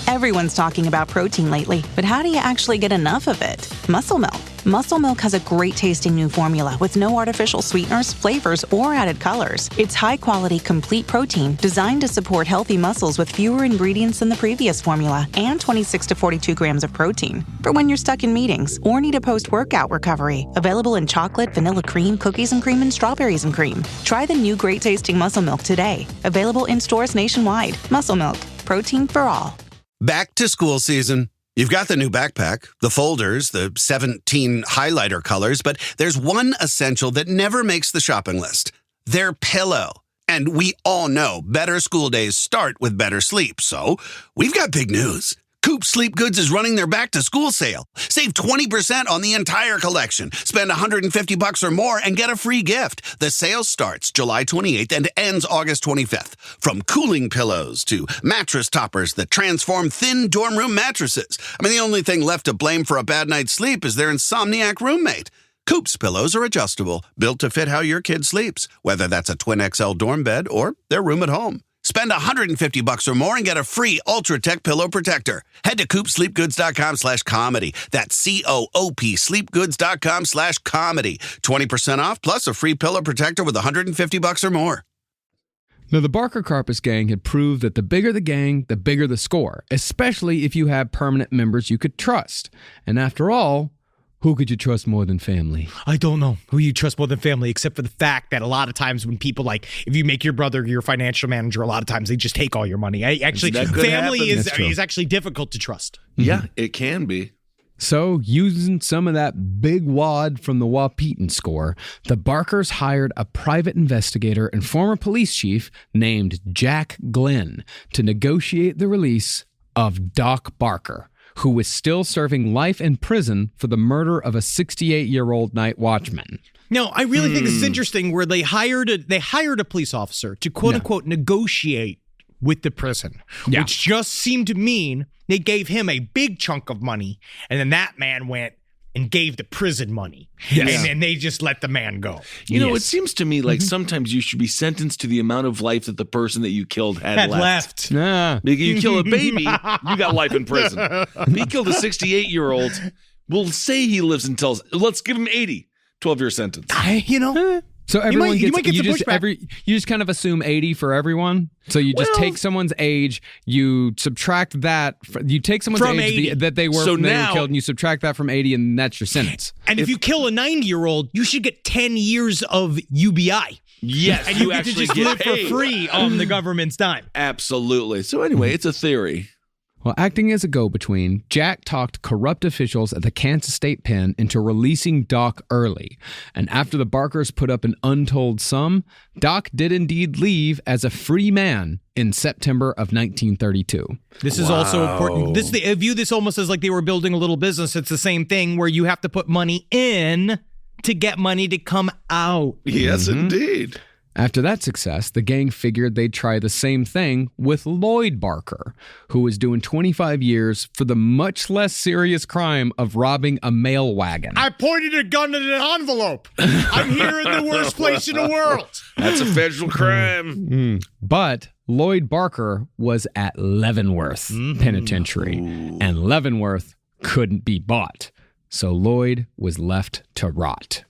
Everyone's talking about protein lately, but how do you actually get enough of it? Muscle Milk. Muscle Milk has a great tasting new formula with no artificial sweeteners, flavors, or added colors. It's high quality, complete protein designed to support healthy muscles with fewer ingredients than the previous formula and 26 to 42 grams of protein for when you're stuck in meetings or need a post-workout recovery. Available in chocolate, vanilla cream, cookies and cream, and strawberries and cream. Try the new great tasting Muscle Milk today. Available in stores nationwide. Muscle Milk. Protein for all. Back to school season. You've got the new backpack, the folders, the 17 highlighter colors, but there's one essential that never makes the shopping list. Their pillow. And we all know better school days start with better sleep. So we've got big news. Coop Sleep Goods is running their back-to-school sale. Save 20% on the entire collection. Spend $150 or more and get a free gift. The sale starts July 28th and ends August 25th. From cooling pillows to mattress toppers that transform thin dorm room mattresses. I mean, the only thing left to blame for a bad night's sleep is their insomniac roommate. Coop's pillows are adjustable, built to fit how your kid sleeps, whether that's a twin XL dorm bed or their room at home. Spend $150 or more and get a free Ultra Tech pillow protector. Head to coopsleepgoods.com/comedy. That's COOP sleepgoods.com/comedy. 20% off plus a free pillow protector with $150 or more. Now, the Barker-Karpis Gang had proved that the bigger the gang, the bigger the score, especially if you have permanent members you could trust. And after all, who could you trust more than family? I don't know who you trust more than family, except for the fact that a lot of times when people if you make your brother your financial manager, a lot of times they just take all your money. Family is actually difficult to trust. Yeah, it can be. So, using some of that big wad from the Wahpeton score, the Barkers hired a private investigator and former police chief named Jack Glenn to negotiate the release of Doc Barker, who was still serving life in prison for the murder of a 68-year-old night watchman. No, I really think this is interesting where they hired a police officer to quote-unquote negotiate with the prison, which just seemed to mean they gave him a big chunk of money, and then that man went and gave the prison money. Yes. And then they just let the man go. You know, it seems to me like sometimes you should be sentenced to the amount of life that the person that you killed had left. Yeah. You kill a baby, you got life in prison. If he killed a 68-year-old, we'll say he lives until, let's give him 80, 12-year sentence. So everyone you just kind of assume 80 for everyone. So you just take someone's age, you subtract that, you take someone's from age that they were killed, and you subtract that from 80, and that's your sentence. And if you kill a 90-year-old, you should get 10 years of UBI. Yes, and you get to just live for free on the government's dime. Absolutely. So anyway, it's a theory. Well, acting as a go-between, Jack talked corrupt officials at the Kansas State Pen into releasing Doc early. And after the Barkers put up an untold sum, Doc did indeed leave as a free man in September of 1932. This is also important. I view this almost as like they were building a little business. It's the same thing where you have to put money in to get money to come out. Yes, indeed. After that success, the gang figured they'd try the same thing with Lloyd Barker, who was doing 25 years for the much less serious crime of robbing a mail wagon. I pointed a gun at an envelope. I'm here in the worst place in the world. That's a federal crime. But Lloyd Barker was at Leavenworth Penitentiary, and Leavenworth couldn't be bought. So Lloyd was left to rot.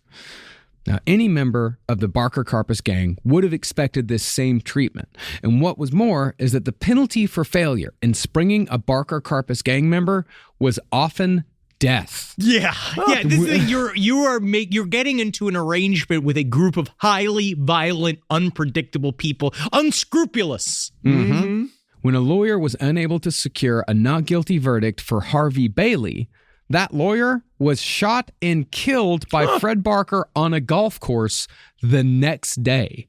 Now, any member of the Barker-Karpis gang would have expected this same treatment. And what was more is that the penalty for failure in springing a Barker-Karpis gang member was often death. Yeah. This thing, you're getting into an arrangement with a group of highly violent, unpredictable people, unscrupulous. When a lawyer was unable to secure a not guilty verdict for Harvey Bailey, that lawyer was shot and killed by Fred Barker on a golf course the next day.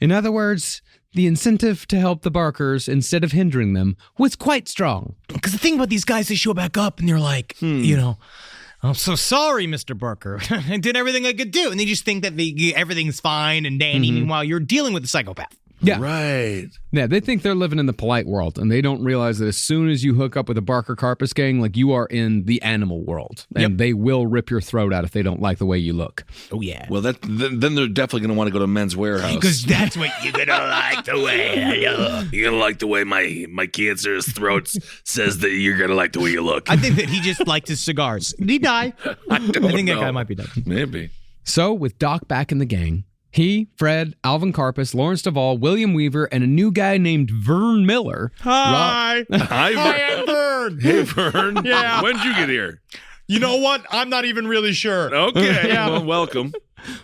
In other words, the incentive to help the Barkers instead of hindering them was quite strong. Because the thing about these guys, they show back up and they're like, I'm so sorry, Mr. Barker. I did everything I could do. And they just think that everything's fine and dandy. Meanwhile, you're dealing with a psychopath. Yeah. Right. Yeah, they think they're living in the polite world, and they don't realize that as soon as you hook up with a Barker-Karpis gang, like, you are in the animal world, and they will rip your throat out if they don't like the way you look. Oh, yeah. Well, then they're definitely going to want to go to Men's Warehouse. Because that's what you're going to like the way I look. You're going to like the way my cancerous throat says that you're going to like the way you look. I think that he just liked his cigars. Did he die? I think that guy might be dead. Maybe. So, with Doc back in the gang, he, Fred, Alvin Karpis, Lawrence Duvall, William Weaver, and a new guy named Vern Miller. Hi. Hi, I'm Vern. Hey, Vern. Yeah. When'd you get here? You know what? I'm not even really sure. Okay. Yeah. Well, welcome.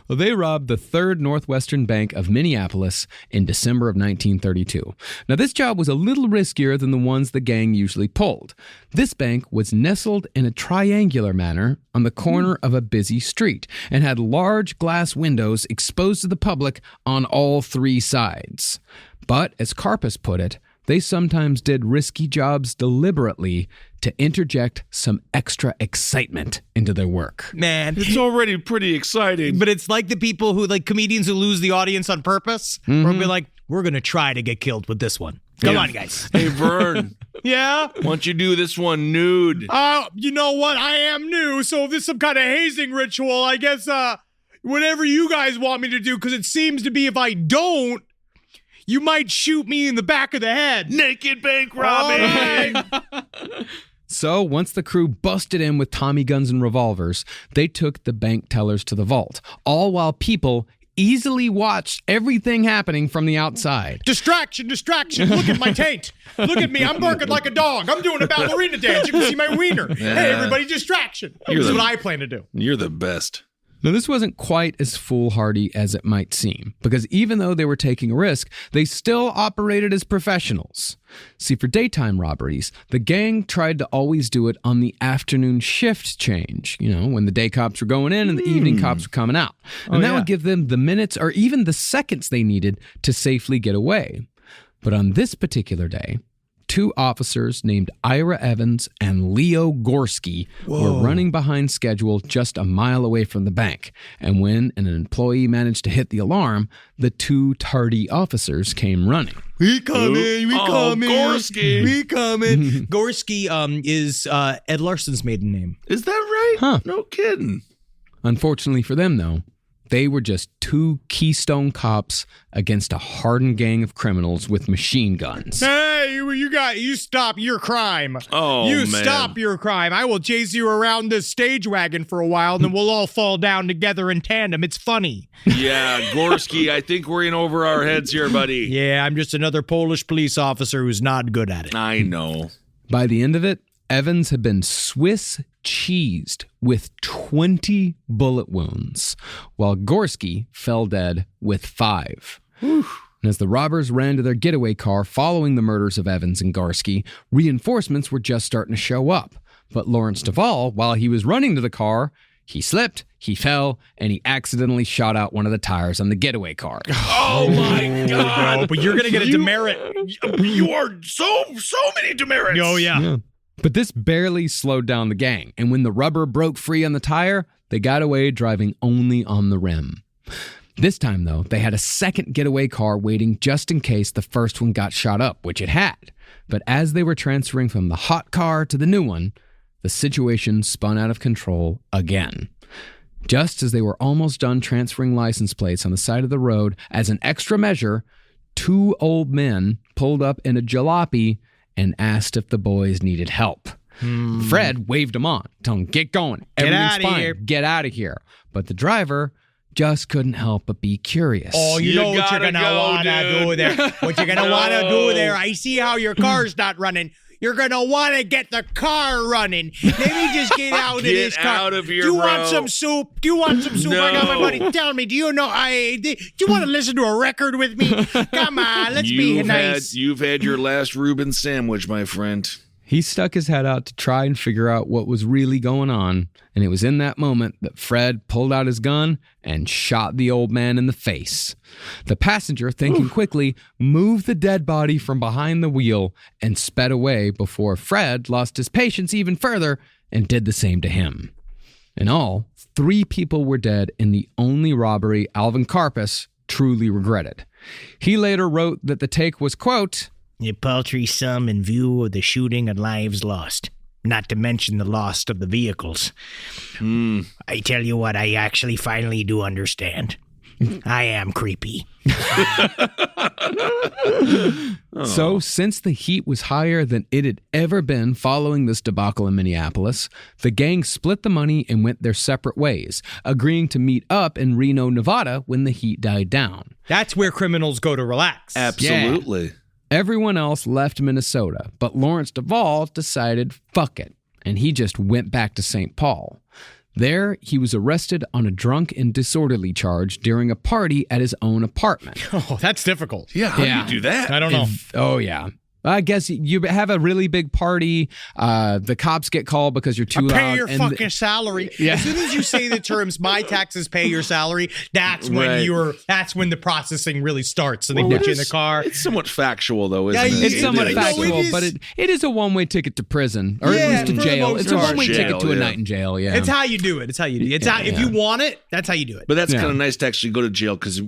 Well, they robbed the Third Northwestern Bank of Minneapolis in December of 1932. Now, this job was a little riskier than the ones the gang usually pulled. This bank was nestled in a triangular manner on the corner of a busy street and had large glass windows exposed to the public on all three sides. But, as Karpis put it, they sometimes did risky jobs deliberately to interject some extra excitement into their work. Man, it's already pretty exciting. But it's like the people who, like comedians who lose the audience on purpose. Where we'll be like, we're going to try to get killed with this one. Come on, guys. Hey, Vern. Yeah? Why don't you do this one nude? You know what? I am new, so if this is some kind of hazing ritual, I guess, whatever you guys want me to do, because it seems to be if I don't, you might shoot me in the back of the head. Naked bank robbing. So, once the crew busted in with Tommy guns and revolvers, they took the bank tellers to the vault, all while people easily watched everything happening from the outside. Distraction. Look at my taint. Look at me. I'm barking like a dog. I'm doing a ballerina dance. You can see my wiener. Hey, everybody, distraction. This is what I plan to do. You're the best. Now, this wasn't quite as foolhardy as it might seem, because even though they were taking a risk, they still operated as professionals. See, for daytime robberies, the gang tried to always do it on the afternoon shift change, when the day cops were going in and the evening cops were coming out. And that would give them the minutes or even the seconds they needed to safely get away. But on this particular day, two officers named Ira Evans and Leo Gorski were running behind schedule just a mile away from the bank. And when an employee managed to hit the alarm, the two tardy officers came running. We coming. Gorski. We coming. Gorski is Ed Larson's maiden name. Is that right? Huh. No kidding. Unfortunately for them, though, they were just two Keystone cops against a hardened gang of criminals with machine guns. Hey, you stop your crime. Oh, you man. stop your crime. I will chase you around this stage wagon for a while, and then we'll all fall down together in tandem. It's funny. Yeah, Gorski, I think we're in over our heads here, buddy. Yeah, I'm just another Polish police officer who's not good at it. I know. By the end of it, Evans had been Swiss cheesed with 20 bullet wounds, while Gorski fell dead with 5. And as the robbers ran to their getaway car following the murders of Evans and Gorski, reinforcements were just starting to show up. But Lawrence Duvall, while he was running to the car, he slipped, he fell, and he accidentally shot out one of the tires on the getaway car. Oh my God! No, but you're gonna get a demerit. You are so many demerits. Oh yeah. But this barely slowed down the gang, and when the rubber broke free on the tire, they got away driving only on the rim. This time, though, they had a second getaway car waiting just in case the first one got shot up, which it had. But as they were transferring from the hot car to the new one, the situation spun out of control again. Just as they were almost done transferring license plates on the side of the road, as an extra measure, 2 old men pulled up in a jalopy and asked if the boys needed help. Fred waved them on, telling them, get going. Everything's fine. Get out of here. But the driver just couldn't help but be curious. Oh, you know what you're going to want to do there. What you're going to want to do there. I see how your car's not running. You're going to want to get the car running. Let me just get out of this car. Get out of here, Do you bro. want some soup? Do you want some soup? No. I got my buddy. Tell me, do you want to listen to a record with me? Come on, let's be nice. You've had your last Reuben sandwich, my friend. He stuck his head out to try and figure out what was really going on, and it was in that moment that Fred pulled out his gun and shot the old man in the face. The passenger, thinking quickly, moved the dead body from behind the wheel and sped away before Fred lost his patience even further and did the same to him. In all, 3 people were dead in the only robbery Alvin Karpis truly regretted. He later wrote that the take was, quote, a paltry sum in view of the shooting and lives lost, not to mention the loss of the vehicles. I tell you what, I actually finally do understand. I am creepy. So, since the heat was higher than it had ever been following this debacle in Minneapolis, the gang split the money and went their separate ways, agreeing to meet up in Reno, Nevada when the heat died down. That's where criminals go to relax. Absolutely. Yeah. Everyone else left Minnesota, but Lawrence Duvall decided, fuck it, and he just went back to St. Paul. There, he was arrested on a drunk and disorderly charge during a party at his own apartment. Oh, that's difficult. Yeah, how do you do that? I don't know. Oh, yeah. I guess you have a really big party. The cops get called because you're too loud. Pay your fucking salary. Yeah. As soon as you say the terms "my taxes pay your salary," that's when that's when the processing really starts. And they put you in the car. It's somewhat factual, though, isn't it? It's somewhat factual, but it is a one-way ticket to prison, or at least to jail. It's a one-way ticket to a night in jail. Yeah, it's how you do it. It's how you do it. If you want it, that's how you do it. But that's kind of nice to actually go to jail because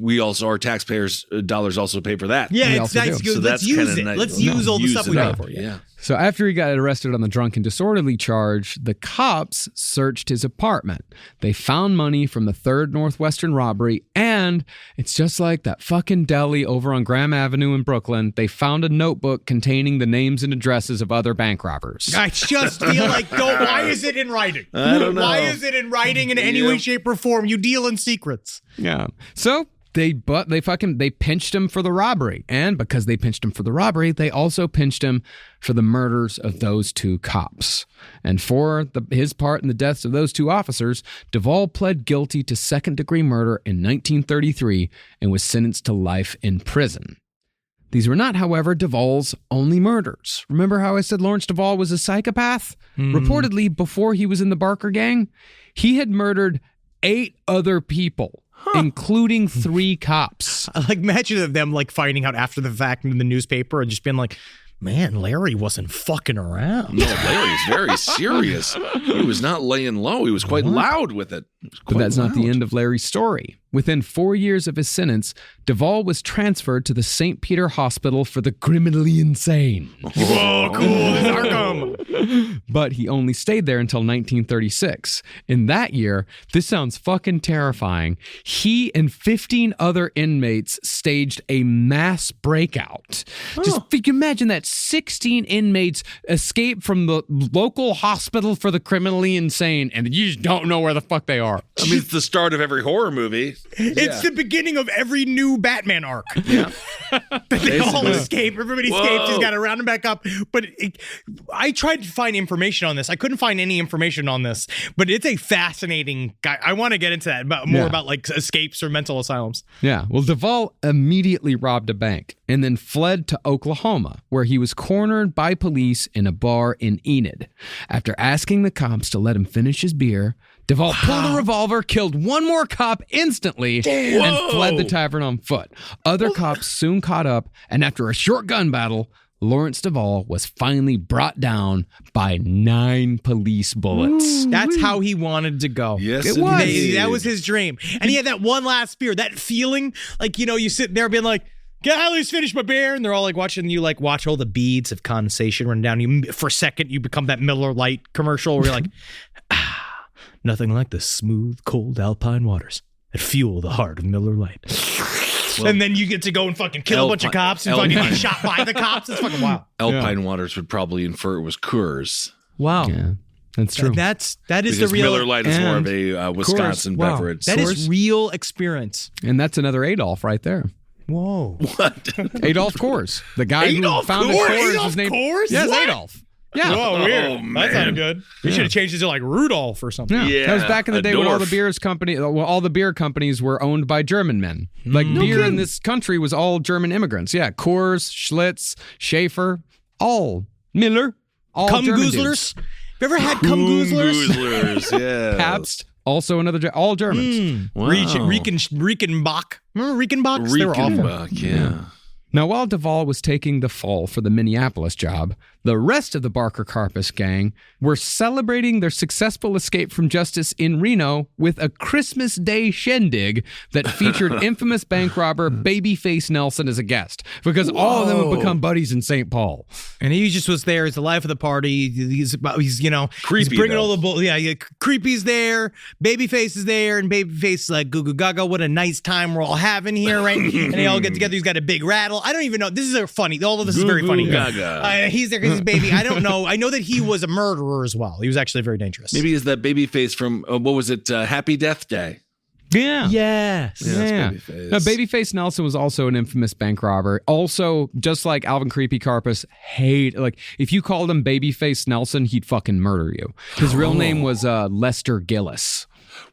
our taxpayers' dollars also pay for that. Yeah, it's nice. So let's use it. Let's use all the stuff we got for you. Yeah. So after he got arrested on the drunk and disorderly charge, the cops searched his apartment. They found money from the 3rd Northwestern robbery, and it's just like that fucking deli over on Graham Avenue in Brooklyn. They found a notebook containing the names and addresses of other bank robbers. I just feel like, why is it in writing? I don't know. Why is it in writing in any way, shape, or form? You deal in secrets. Yeah. So they pinched him for the robbery. And because they pinched him for the robbery, they also pinched him for the murders of those 2 cops. And for his part in the deaths of those 2 officers, Duvall pled guilty to second-degree murder in 1933 and was sentenced to life in prison. These were not, however, Duvall's only murders. Remember how I said Lawrence Duvall was a psychopath? Reportedly, before he was in the Barker gang, he had murdered 8 other people. Including 3 cops. I imagine them finding out after the fact in the newspaper and just being like, man, Larry wasn't fucking around. No, Larry's very serious. He was not laying low. He was quite loud with it. But that's not the end of Larry's story. Within 4 years of his sentence, Duvall was transferred to the St. Peter Hospital for the Criminally Insane. Whoa, cool. It's Arkham. But he only stayed there until 1936. In that year, this sounds fucking terrifying, he and 15 other inmates staged a mass breakout. Just you can imagine that 16 inmates escaped from the local hospital for the criminally insane, and you just don't know where the fuck they are. I mean, it's the start of every horror movie. It's the beginning of every new Batman arc. Yeah. They all escape. Everybody escapes. He's got to round them back up. But I tried to find information on this. I couldn't find any information on this. But it's a fascinating guy. I want to get into that, more about escapes or mental asylums. Yeah. Well, Duvall immediately robbed a bank and then fled to Oklahoma, where he was cornered by police in a bar in Enid. After asking the cops to let him finish his beer, Duvall pulled a revolver, killed one more cop instantly, and fled the tavern on foot. Other cops soon caught up, and after a short gun battle, Lawrence Duvall was finally brought down by 9 police bullets. That's how he wanted to go. Yes, it was. That was his dream. And he had that one last spear, that feeling, you sit there being like, can I at least finish my beer? And they're all watching you, watch all the beads of condensation run down. For a second, you become that Miller Lite commercial where you're like, nothing like the smooth, cold alpine waters that fuel the heart of Miller Lite. And then you get to go and fucking kill a bunch of cops and fucking get shot by the cops. It's fucking wild. Alpine Waters would probably infer it was Coors. Wow. Yeah, that's true. That is because the real... Miller Lite is more of a Wisconsin beverage. That is real experience. And that's another Adolf right there. Whoa. What? Adolf Coors. The guy who founded Coors. Adolf Coors? Yes, What? Adolf. Yeah. Oh, weird. Oh, man. That sounded good. We should have changed it to Rudolph or something. Yeah. That was back in the day when all the beer companies were owned by German men. Beer in this country was all German immigrants. Yeah. Coors, Schlitz, Schaefer, all Miller. all Cum German goozlers? dudes. Have you ever had cum goozlers? Goozlers, yeah. Pabst, also another all Germans. Wow. Riekenbach. Remember Riekenbachs? They were awful. Riekenbach, yeah. Now, while Duvall was taking the fall for the Minneapolis job, the rest of the Barker-Karpis gang were celebrating their successful escape from justice in Reno with a Christmas Day shindig that featured infamous bank robber Babyface Nelson as a guest, because all of them have become buddies in St. Paul. And he just was there as the life of the party. He's Creepy, bringing though. all the bull. Yeah, Creepy's there. Babyface is there, and Babyface is like, goo goo gaga, what a nice time we're all having here, right? And they all get together. He's got a big rattle. I don't even know. This is funny. All of this is very funny. Gaga. He's there because he's baby. I don't know. I know that he was a murderer as well. He was actually very dangerous. Maybe he's that Babyface from, what was it, Happy Death Day? Yeah. Yes. Yeah. Babyface. Now, Babyface Nelson was also an infamous bank robber. Also, just like Alvin Creepy Karpis, if you called him Babyface Nelson, he'd fucking murder you. His real name was Lester Gillis.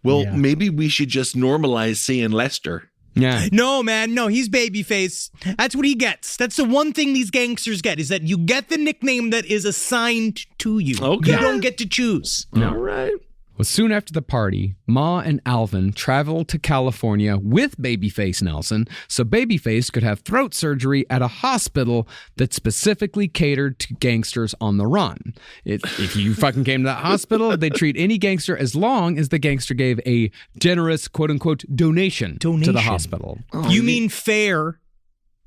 Well, maybe we should just normalize saying Lester. Yeah. No, man. No, he's Babyface. That's what he gets. That's the one thing these gangsters get, is that you get the nickname that is assigned to you. Okay. You don't get to choose. No. All right. Well, soon after the party, Ma and Alvin traveled to California with Babyface Nelson so Babyface could have throat surgery at a hospital that specifically catered to gangsters on the run. If you fucking came to that hospital, they'd treat any gangster as long as the gangster gave a generous, quote-unquote, donation to the hospital. You mean fair?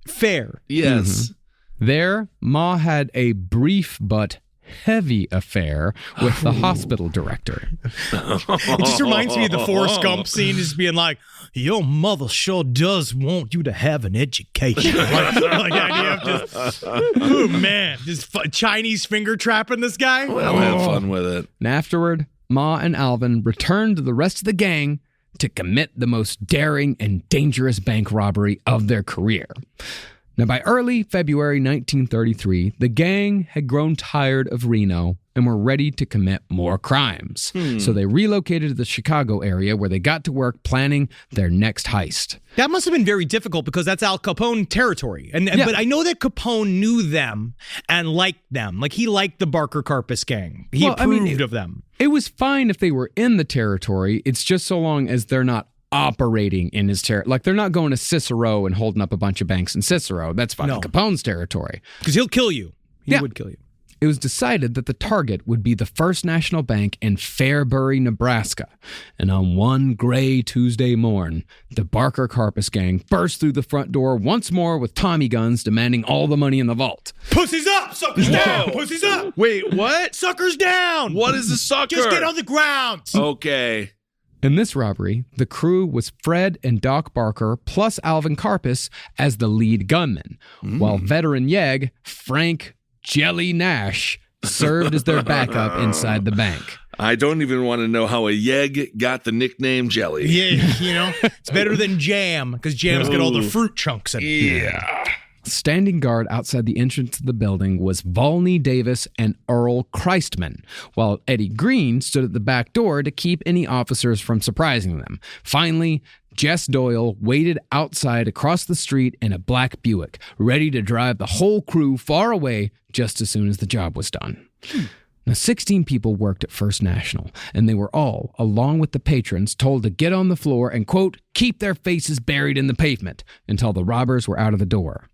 Fair. Yes. There, Ma had a brief but heavy affair with the hospital director. It just reminds me of the Forrest Gump scene, just being like, your mother sure does want you to have an education. like the idea of just, oh man, just Chinese finger trapping this guy. Well, have fun with it. And afterward, Ma and Alvin returned to the rest of the gang to commit the most daring and dangerous bank robbery of their career. Now, by early February 1933, the gang had grown tired of Reno and were ready to commit more crimes. So they relocated to the Chicago area, where they got to work planning their next heist. That must have been very difficult because that's Al Capone territory. But I know that Capone knew them and liked them. Like, he liked the Barker-Karpis gang. He approved of them. It was fine if they were in the territory. It's just so long as they're not operating in his territory. Like, they're not going to Cicero and holding up a bunch of banks in Cicero. That's fucking Capone's territory. Because he'll kill you. He would kill you. It was decided that the target would be the First National Bank in Fairbury, Nebraska. And on one gray Tuesday morn, the Barker-Karpis gang burst through the front door once more with Tommy guns, demanding all the money in the vault. Pussies up! Suckers down! Pussies up! Wait, what? Suckers down! What is a sucker? Just get on the ground! Okay. In this robbery, the crew was Fred and Doc Barker plus Alvin Karpis as the lead gunmen, while veteran Yeg, Frank Jelly Nash, served as their backup inside the bank. I don't even want to know how a Yeg got the nickname Jelly. Yeah, it's better than Jam, because Jam's got all the fruit chunks in it. Yeah. Standing guard outside the entrance of the building was Volney Davis and Earl Christman, while Eddie Green stood at the back door to keep any officers from surprising them. Finally, Jess Doyle waited outside across the street in a black Buick, ready to drive the whole crew far away just as soon as the job was done. Now, 16 people worked at First National, and they were all, along with the patrons, told to get on the floor and, quote, keep their faces buried in the pavement until the robbers were out of the door.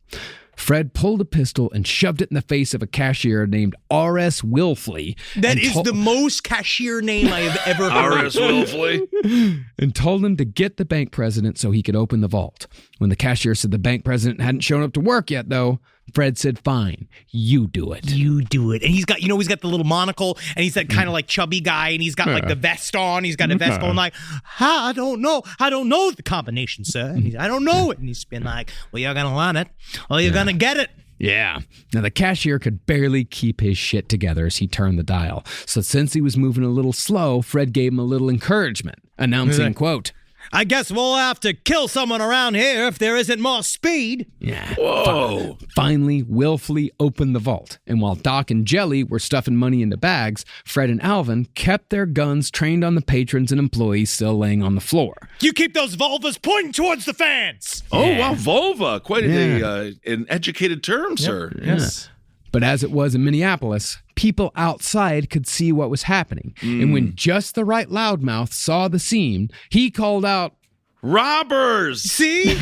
Fred pulled a pistol and shoved it in the face of a cashier named R.S. Wilfley. That is the most cashier name I have ever heard. R.S. Wilfley. And told him to get the bank president so he could open the vault. When the cashier said the bank president hadn't shown up to work yet, though, Fred said, fine, you do it. You do it. And he's got, he's got the little monocle, and he's that kind of like chubby guy, and he's got like the vest on. He's got a vest on, like, I don't know the combination, sir. And he's, I don't know it. And he's been like, well, you're going to want it. Well, you're going to get it. Yeah. Now, the cashier could barely keep his shit together as he turned the dial. So since he was moving a little slow, Fred gave him a little encouragement, announcing, quote, I guess we'll have to kill someone around here if there isn't more speed. Yeah. Whoa. Finally, Wilfley opened the vault, and while Doc and Jelly were stuffing money into bags, Fred and Alvin kept their guns trained on the patrons and employees still laying on the floor. You keep those vulvas pointing towards the fans. Oh, wow, vulva. Quite an educated term, sir. Yes. But as it was in Minneapolis, people outside could see what was happening. And when just the right loudmouth saw the scene, he called out, "Robbers!" See?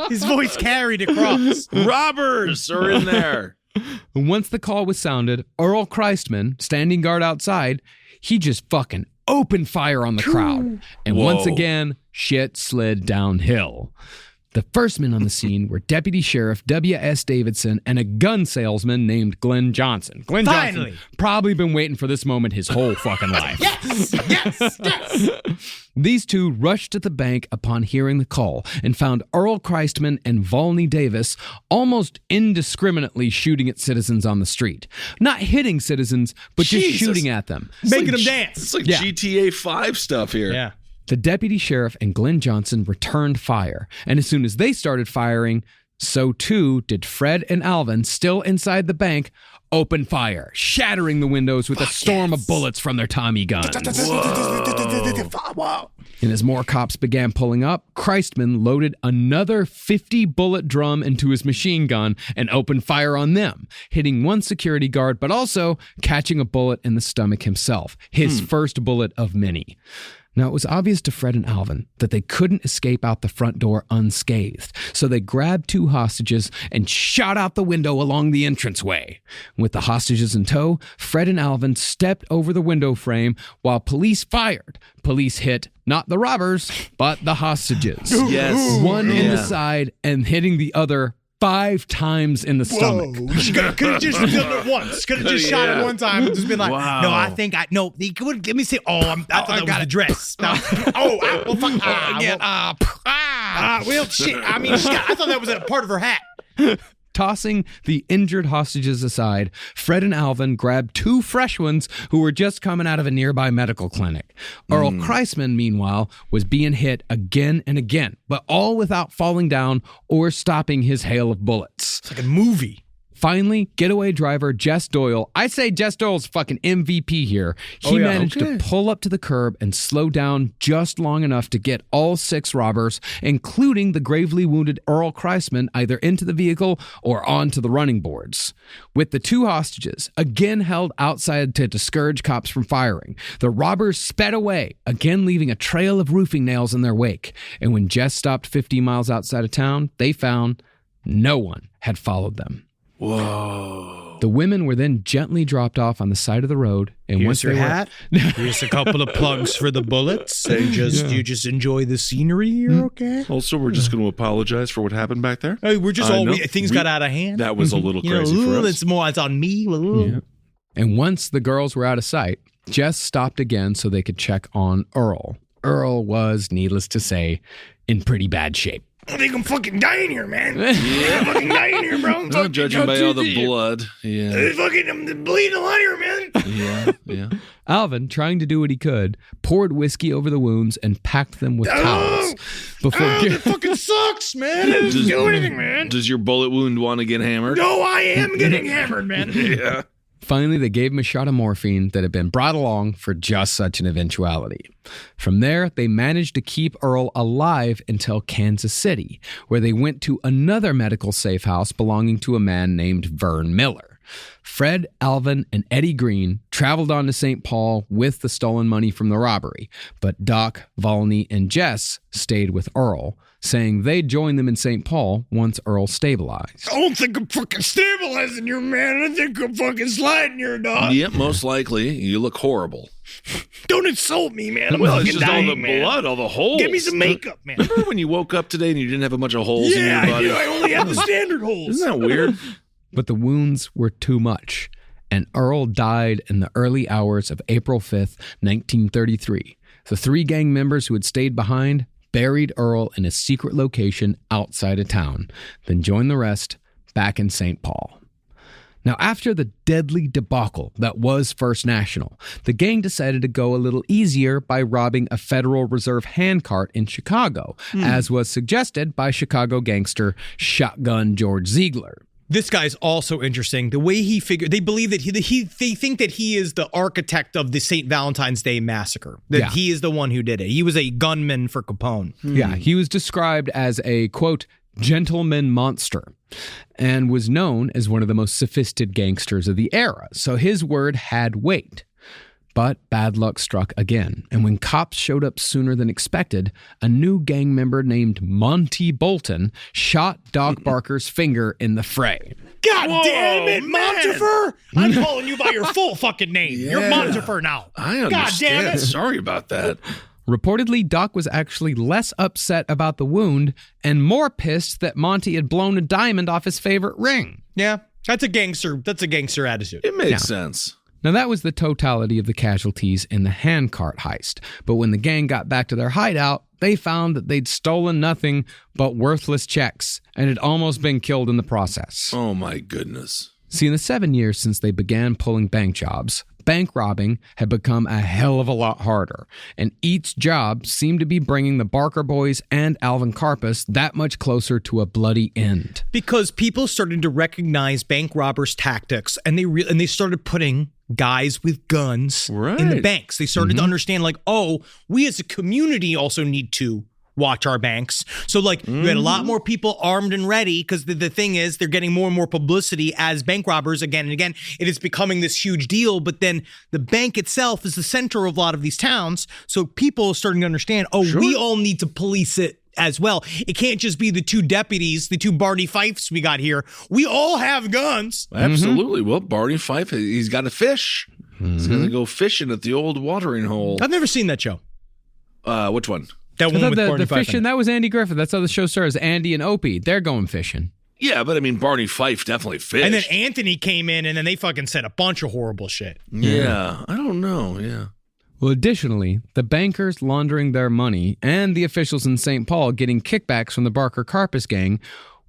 His voice carried across. Robbers are in there. And once the call was sounded, Earl Christman, standing guard outside, he just fucking opened fire on the crowd. And once again, shit slid downhill. The first men on the scene were Deputy Sheriff W.S. Davidson and a gun salesman named Glenn Johnson. Glenn Johnson probably been waiting for this moment his whole fucking life. Yes. These two rushed to the bank upon hearing the call and found Earl Christman and Volney Davis almost indiscriminately shooting at citizens on the street. Not hitting citizens, but just shooting at them. Making them dance. It's like GTA 5 stuff here. Yeah. The deputy sheriff and Glenn Johnson returned fire, and as soon as they started firing, so too did Fred and Alvin, still inside the bank, open fire, shattering the windows with a storm of bullets from their Tommy guns. And as more cops began pulling up, Christman loaded another 50-bullet drum into his machine gun and opened fire on them, hitting one security guard, but also catching a bullet in the stomach himself, his first bullet of many. Now, it was obvious to Fred and Alvin that they couldn't escape out the front door unscathed, so they grabbed two hostages and shot out the window along the entranceway. With the hostages in tow, Fred and Alvin stepped over the window frame while police fired. Police hit not the robbers, but the hostages. Yes. One in the side and hitting the other 5 times in the stomach. Could have just done it once. Could have just shot it one time and just been like, no, I think I, no, he could, let me see. I thought that was the dress. Well, fuck. Well, shit. I mean, I thought that was a part of her hat. Tossing the injured hostages aside, Fred and Alvin grabbed 2 fresh ones who were just coming out of a nearby medical clinic. Earl Christman, meanwhile, was being hit again and again, but all without falling down or stopping his hail of bullets. It's like a movie. Finally, getaway driver Jess Doyle, I say Jess Doyle's fucking MVP here. He managed to pull up to the curb and slow down just long enough to get all 6 robbers, including the gravely wounded Earl Christman, either into the vehicle or onto the running boards. With the 2 hostages, again held outside to discourage cops from firing, the robbers sped away, again leaving a trail of roofing nails in their wake. And when Jess stopped 50 miles outside of town, they found no one had followed them. Whoa. The women were then gently dropped off on the side of the road. And Here's once your they hat. Here's a couple of plugs for the bullets. You just enjoy the scenery. You're okay. Also, we're just going to apologize for what happened back there. Hey, we're just things got out of hand. That was a little crazy for us. It's on me. Yeah. And once the girls were out of sight, Jess stopped again so they could check on Earl. Earl was, needless to say, in pretty bad shape. I think I'm fucking dying here, man. I'm fucking dying here, bro. Not judging by all the blood. Yeah. I'm bleeding a lot here, man. Yeah. Alvin, trying to do what he could, poured whiskey over the wounds and packed them with towels. That fucking sucks, man. It doesn't do anything, man. Does your bullet wound want to get hammered? No, I am getting hammered, man. Yeah. Finally, they gave him a shot of morphine that had been brought along for just such an eventuality. From there, they managed to keep Earl alive until Kansas City, where they went to another medical safe house belonging to a man named Vern Miller. Fred, Alvin, and Eddie Green traveled on to St. Paul with the stolen money from the robbery, but Doc, Volney, and Jess stayed with Earl, saying they'd join them in St. Paul once Earl stabilized. I don't think I'm fucking stabilizing you, man. I think I'm fucking sliding here, dog. Yep, most likely. You look horrible. Don't insult me, man. Well, it's just all the blood, all the holes. Give me some makeup, man. Remember when you woke up today and you didn't have a bunch of holes in your body? Yeah, I only have the standard holes. Isn't that weird? But the wounds were too much, and Earl died in the early hours of April 5th, 1933. The 3 gang members who had stayed behind buried Earl in a secret location outside of town, then joined the rest back in St. Paul. Now, after the deadly debacle that was First National, the gang decided to go a little easier by robbing a Federal Reserve handcart in Chicago, as was suggested by Chicago gangster Shotgun George Ziegler. This guy's also interesting. The way he figured, they believe that they think that he is the architect of the St. Valentine's Day massacre. That he is the one who did it. He was a gunman for Capone. Yeah, he was described as a, quote, gentleman monster, and was known as one of the most sophisticated gangsters of the era, so his word had weight. But bad luck struck again, and when cops showed up sooner than expected, a new gang member named Monty Bolton shot Doc Barker's finger in the fray. God damn it, Montefer! I'm calling you by your full fucking name. Yeah. You're Montefer now. I understand. God damn it. Sorry about that. Reportedly, Doc was actually less upset about the wound and more pissed that Monty had blown a diamond off his favorite ring. Yeah, that's a gangster attitude. It makes sense. Now, that was the totality of the casualties in the handcart heist. But when the gang got back to their hideout, they found that they'd stolen nothing but worthless checks and had almost been killed in the process. Oh, my goodness. See, in the 7 years since they began pulling bank jobs, bank robbing had become a hell of a lot harder, and each job seemed to be bringing the Barker boys and Alvin Karpis that much closer to a bloody end. Because people started to recognize bank robbers' tactics, and they started putting guys with guns in the banks. They started to understand, like, oh, we as a community also need to watch our banks. So, like, we had a lot more people armed and ready, because the thing is, they're getting more and more publicity as bank robbers again and again. It is becoming this huge deal, but then the bank itself is the center of a lot of these towns. So people are starting to understand, we all need to police it as well. It can't just be the two deputies, the two Barney Fifes we got here. We all have guns. Absolutely. Well, Barney Fife, he's got to fish. He's going to go fishing at the old watering hole. I've never seen that show. Which one? That one with Barney the Fife. fishing, that was Andy Griffith. That's how the show starts. Andy and Opie, they're going fishing. Yeah, but I mean, Barney Fife definitely fished. And then Anthony came in, and then they fucking said a bunch of horrible shit. Yeah, I don't know. Yeah. Well, additionally, the bankers laundering their money and the officials in St. Paul getting kickbacks from the Barker-Karpis Gang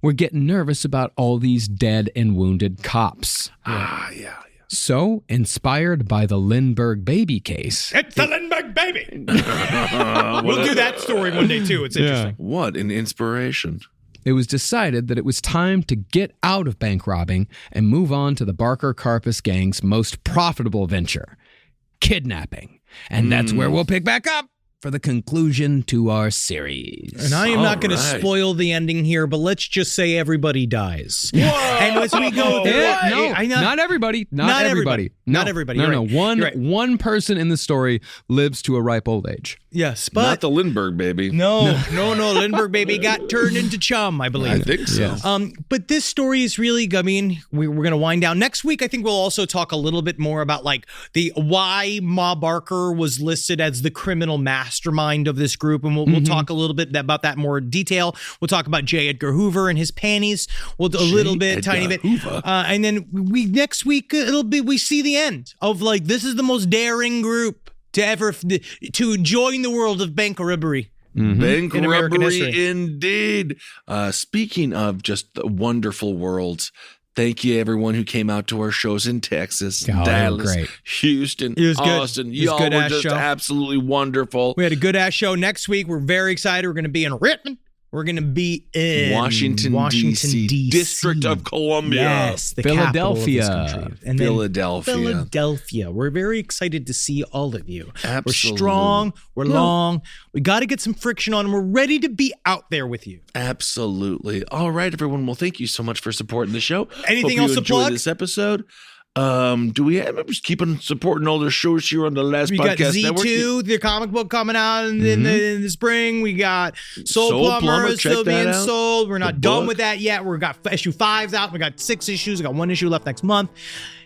were getting nervous about all these dead and wounded cops. Yeah. So, inspired by the Lindbergh baby case... It's the Lindbergh baby! We'll do that story one day, too. It's interesting. What an inspiration. It was decided that it was time to get out of bank robbing and move on to the Barker-Karpis Gang's most profitable venture, kidnapping. And that's where we'll pick back up for the conclusion to our series. And I am not going to spoil the ending here, but let's just say everybody dies. Whoa! And as we go there, not everybody. Not everybody. Not everybody. No, You're right. One person in the story lives to a ripe old age. Yes, but not the Lindbergh baby. No. Lindbergh baby got turned into chum, I believe. I think so. Yes. But this story is really, I mean, we're going to wind down. Next week, I think we'll also talk a little bit more about like why Ma Barker was listed as the criminal mastermind of this group. And we'll talk a little bit about that more in detail. We'll talk about J. Edgar Hoover and his panties. We'll do a little bit, tiny bit. And then next week, we see the end of like, this is the most daring group to join the world of bank robbery. Bank in American robbery, history. indeed. Speaking of just the wonderful worlds, thank you everyone who came out to our shows in Texas, Dallas, great. Houston, Austin. Y'all were just absolutely wonderful. We had a good ass show. Next week, we're very excited. We're going to be in Richmond. We're going to be in Washington, D.C., District of Columbia. Yes, the Philadelphia. capital of this country. And Philadelphia. We're very excited to see all of you. Absolutely. We're strong. We're long. We got to get some friction on, and we're ready to be out there with you. Absolutely. All right, everyone. Well, thank you so much for supporting the show. Anything Hope else you to enjoyed plug? this episode. Do we have just keeping supporting all the shows here on the Last We Podcast got Network? Z2, the comic book coming out in the spring. We got Soul Plumber is still being sold. We're not done with that yet. We've got issue 5's out. We got 6 issues. We got 1 issue left next month.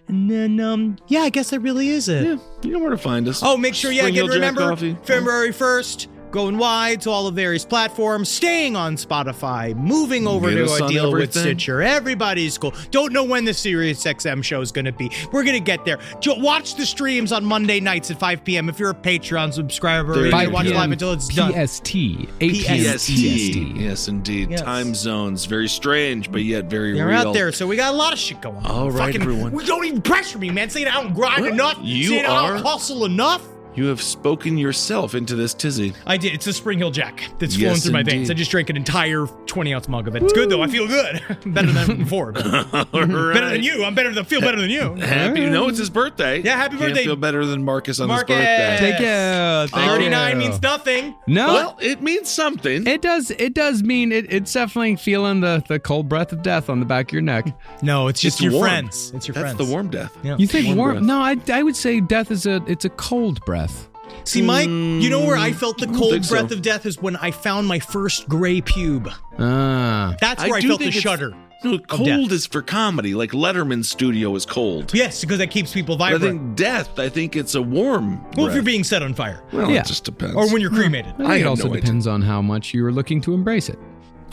And then, I guess that really is it. Yeah, you know where to find us. Oh, make sure, Spring Hill Jack remember, Coffee. February 1st, going wide to all the various platforms, staying on Spotify, moving over to our deal with Stitcher. Everybody's cool. Don't know when the Sirius XM show is going to be. We're going to get there. Watch the streams on Monday nights at 5 p.m. If you're a Patreon subscriber, you can watch live until it's done. PST. 8 p.m. PST. Yes, indeed. Yes. Time zones. Very strange, but yet very real. You're out there, so we got a lot of shit going on. All right, everyone. Don't even pressure me, man. Saying I don't grind enough. You saying are. I don't hustle enough. You have spoken yourself into this tizzy. I did. It's a Spring Hill Jack that's Yes, flowing through my veins. indeed. I just drank an entire 20-ounce mug of it. It's good, though. I feel good. Better than before. Better than you. Feel better than you. Happy, it's his birthday. Yeah, happy birthday. Can't feel better than Marcus on his Marcus! birthday. Thank you. 39 means nothing. No. Well, it means something. It does mean it's definitely feeling the cold breath of death on the back of your neck. No, it's just your warm. friends. It's your That's friends. the warm death. Yeah. You think warm? breath. No, I would say death is it's a cold breath. See, Mike, you know where I felt the cold think so. breath of death is when I found my first gray pube. Ah. That's where I do felt the think it's- shudder. No, death. cold is for comedy. Like Letterman's studio is cold. Yes, because that keeps people But I vibrant. think death, I think it's a warm Well, if breath. you're being set on fire. Well, Yeah. it just depends. Or when you're cremated. I think I it have also no idea. depends on how much you are looking to embrace it.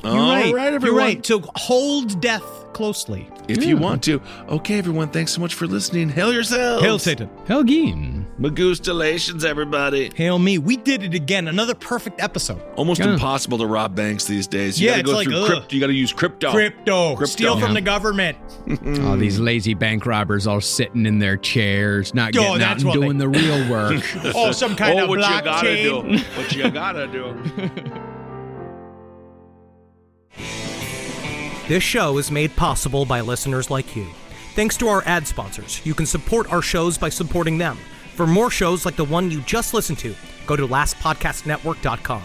You're right. All right, everyone. You're right. So hold death closely. If you want to. Okay, everyone, thanks so much for listening. Hail yourselves. Hail Satan. Helgeen. Magustalations, everybody. Hail me. We did it again. Another perfect episode. Almost Yeah. impossible to rob banks these days. You Yeah, gotta go it's like, through ugh. crypto. You gotta use crypto. Crypto. Steal from Yeah. the government. All these lazy bank robbers all sitting in their chairs, not getting out that's and what doing the real work. Oh, some kind of what blockchain. you gotta do. What you gotta do. This show is made possible by listeners like you. Thanks to our ad sponsors, you can support our shows by supporting them. For more shows like the one you just listened to, go to lastpodcastnetwork.com.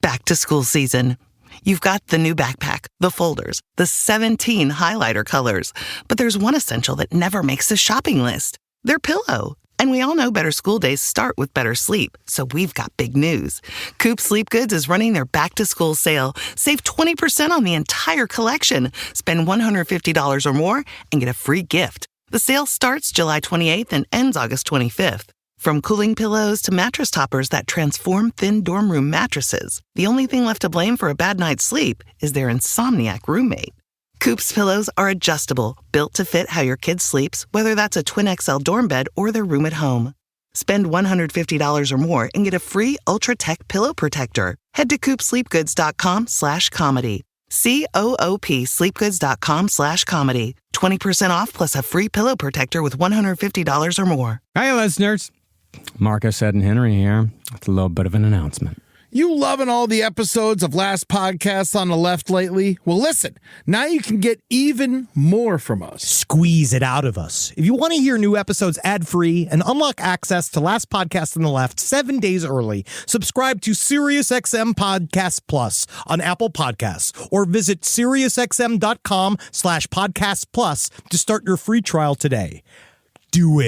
Back to school season. You've got the new backpack, the folders, the 17 highlighter colors, but there's one essential that never makes the shopping list. Their pillow. And we all know better school days start with better sleep, so we've got big news. Coop Sleep Goods is running their back-to-school sale. Save 20% on the entire collection. Spend $150 or more and get a free gift. The sale starts July 28th and ends August 25th. From cooling pillows to mattress toppers that transform thin dorm room mattresses, the only thing left to blame for a bad night's sleep is their insomniac roommate. Coop's pillows are adjustable, built to fit how your kid sleeps, whether that's a twin XL dorm bed or their room at home. Spend $150 or more and get a free Ultra Tech pillow protector. Head to coopsleepgoods.com/comedy. COOP sleepgoods.com/comedy. 20% off plus a free pillow protector with $150 or more. Hi, listeners. Marcus, Ed, and Henry here. It's a little bit of an announcement. You loving all the episodes of Last Podcasts on the Left lately? Well, listen, now you can get even more from us. Squeeze it out of us. If you want to hear new episodes ad-free and unlock access to Last Podcast on the Left 7 days early, subscribe to SiriusXM Podcast Plus on Apple Podcasts or visit SiriusXM.com/Podcast Plus to start your free trial today. Do it.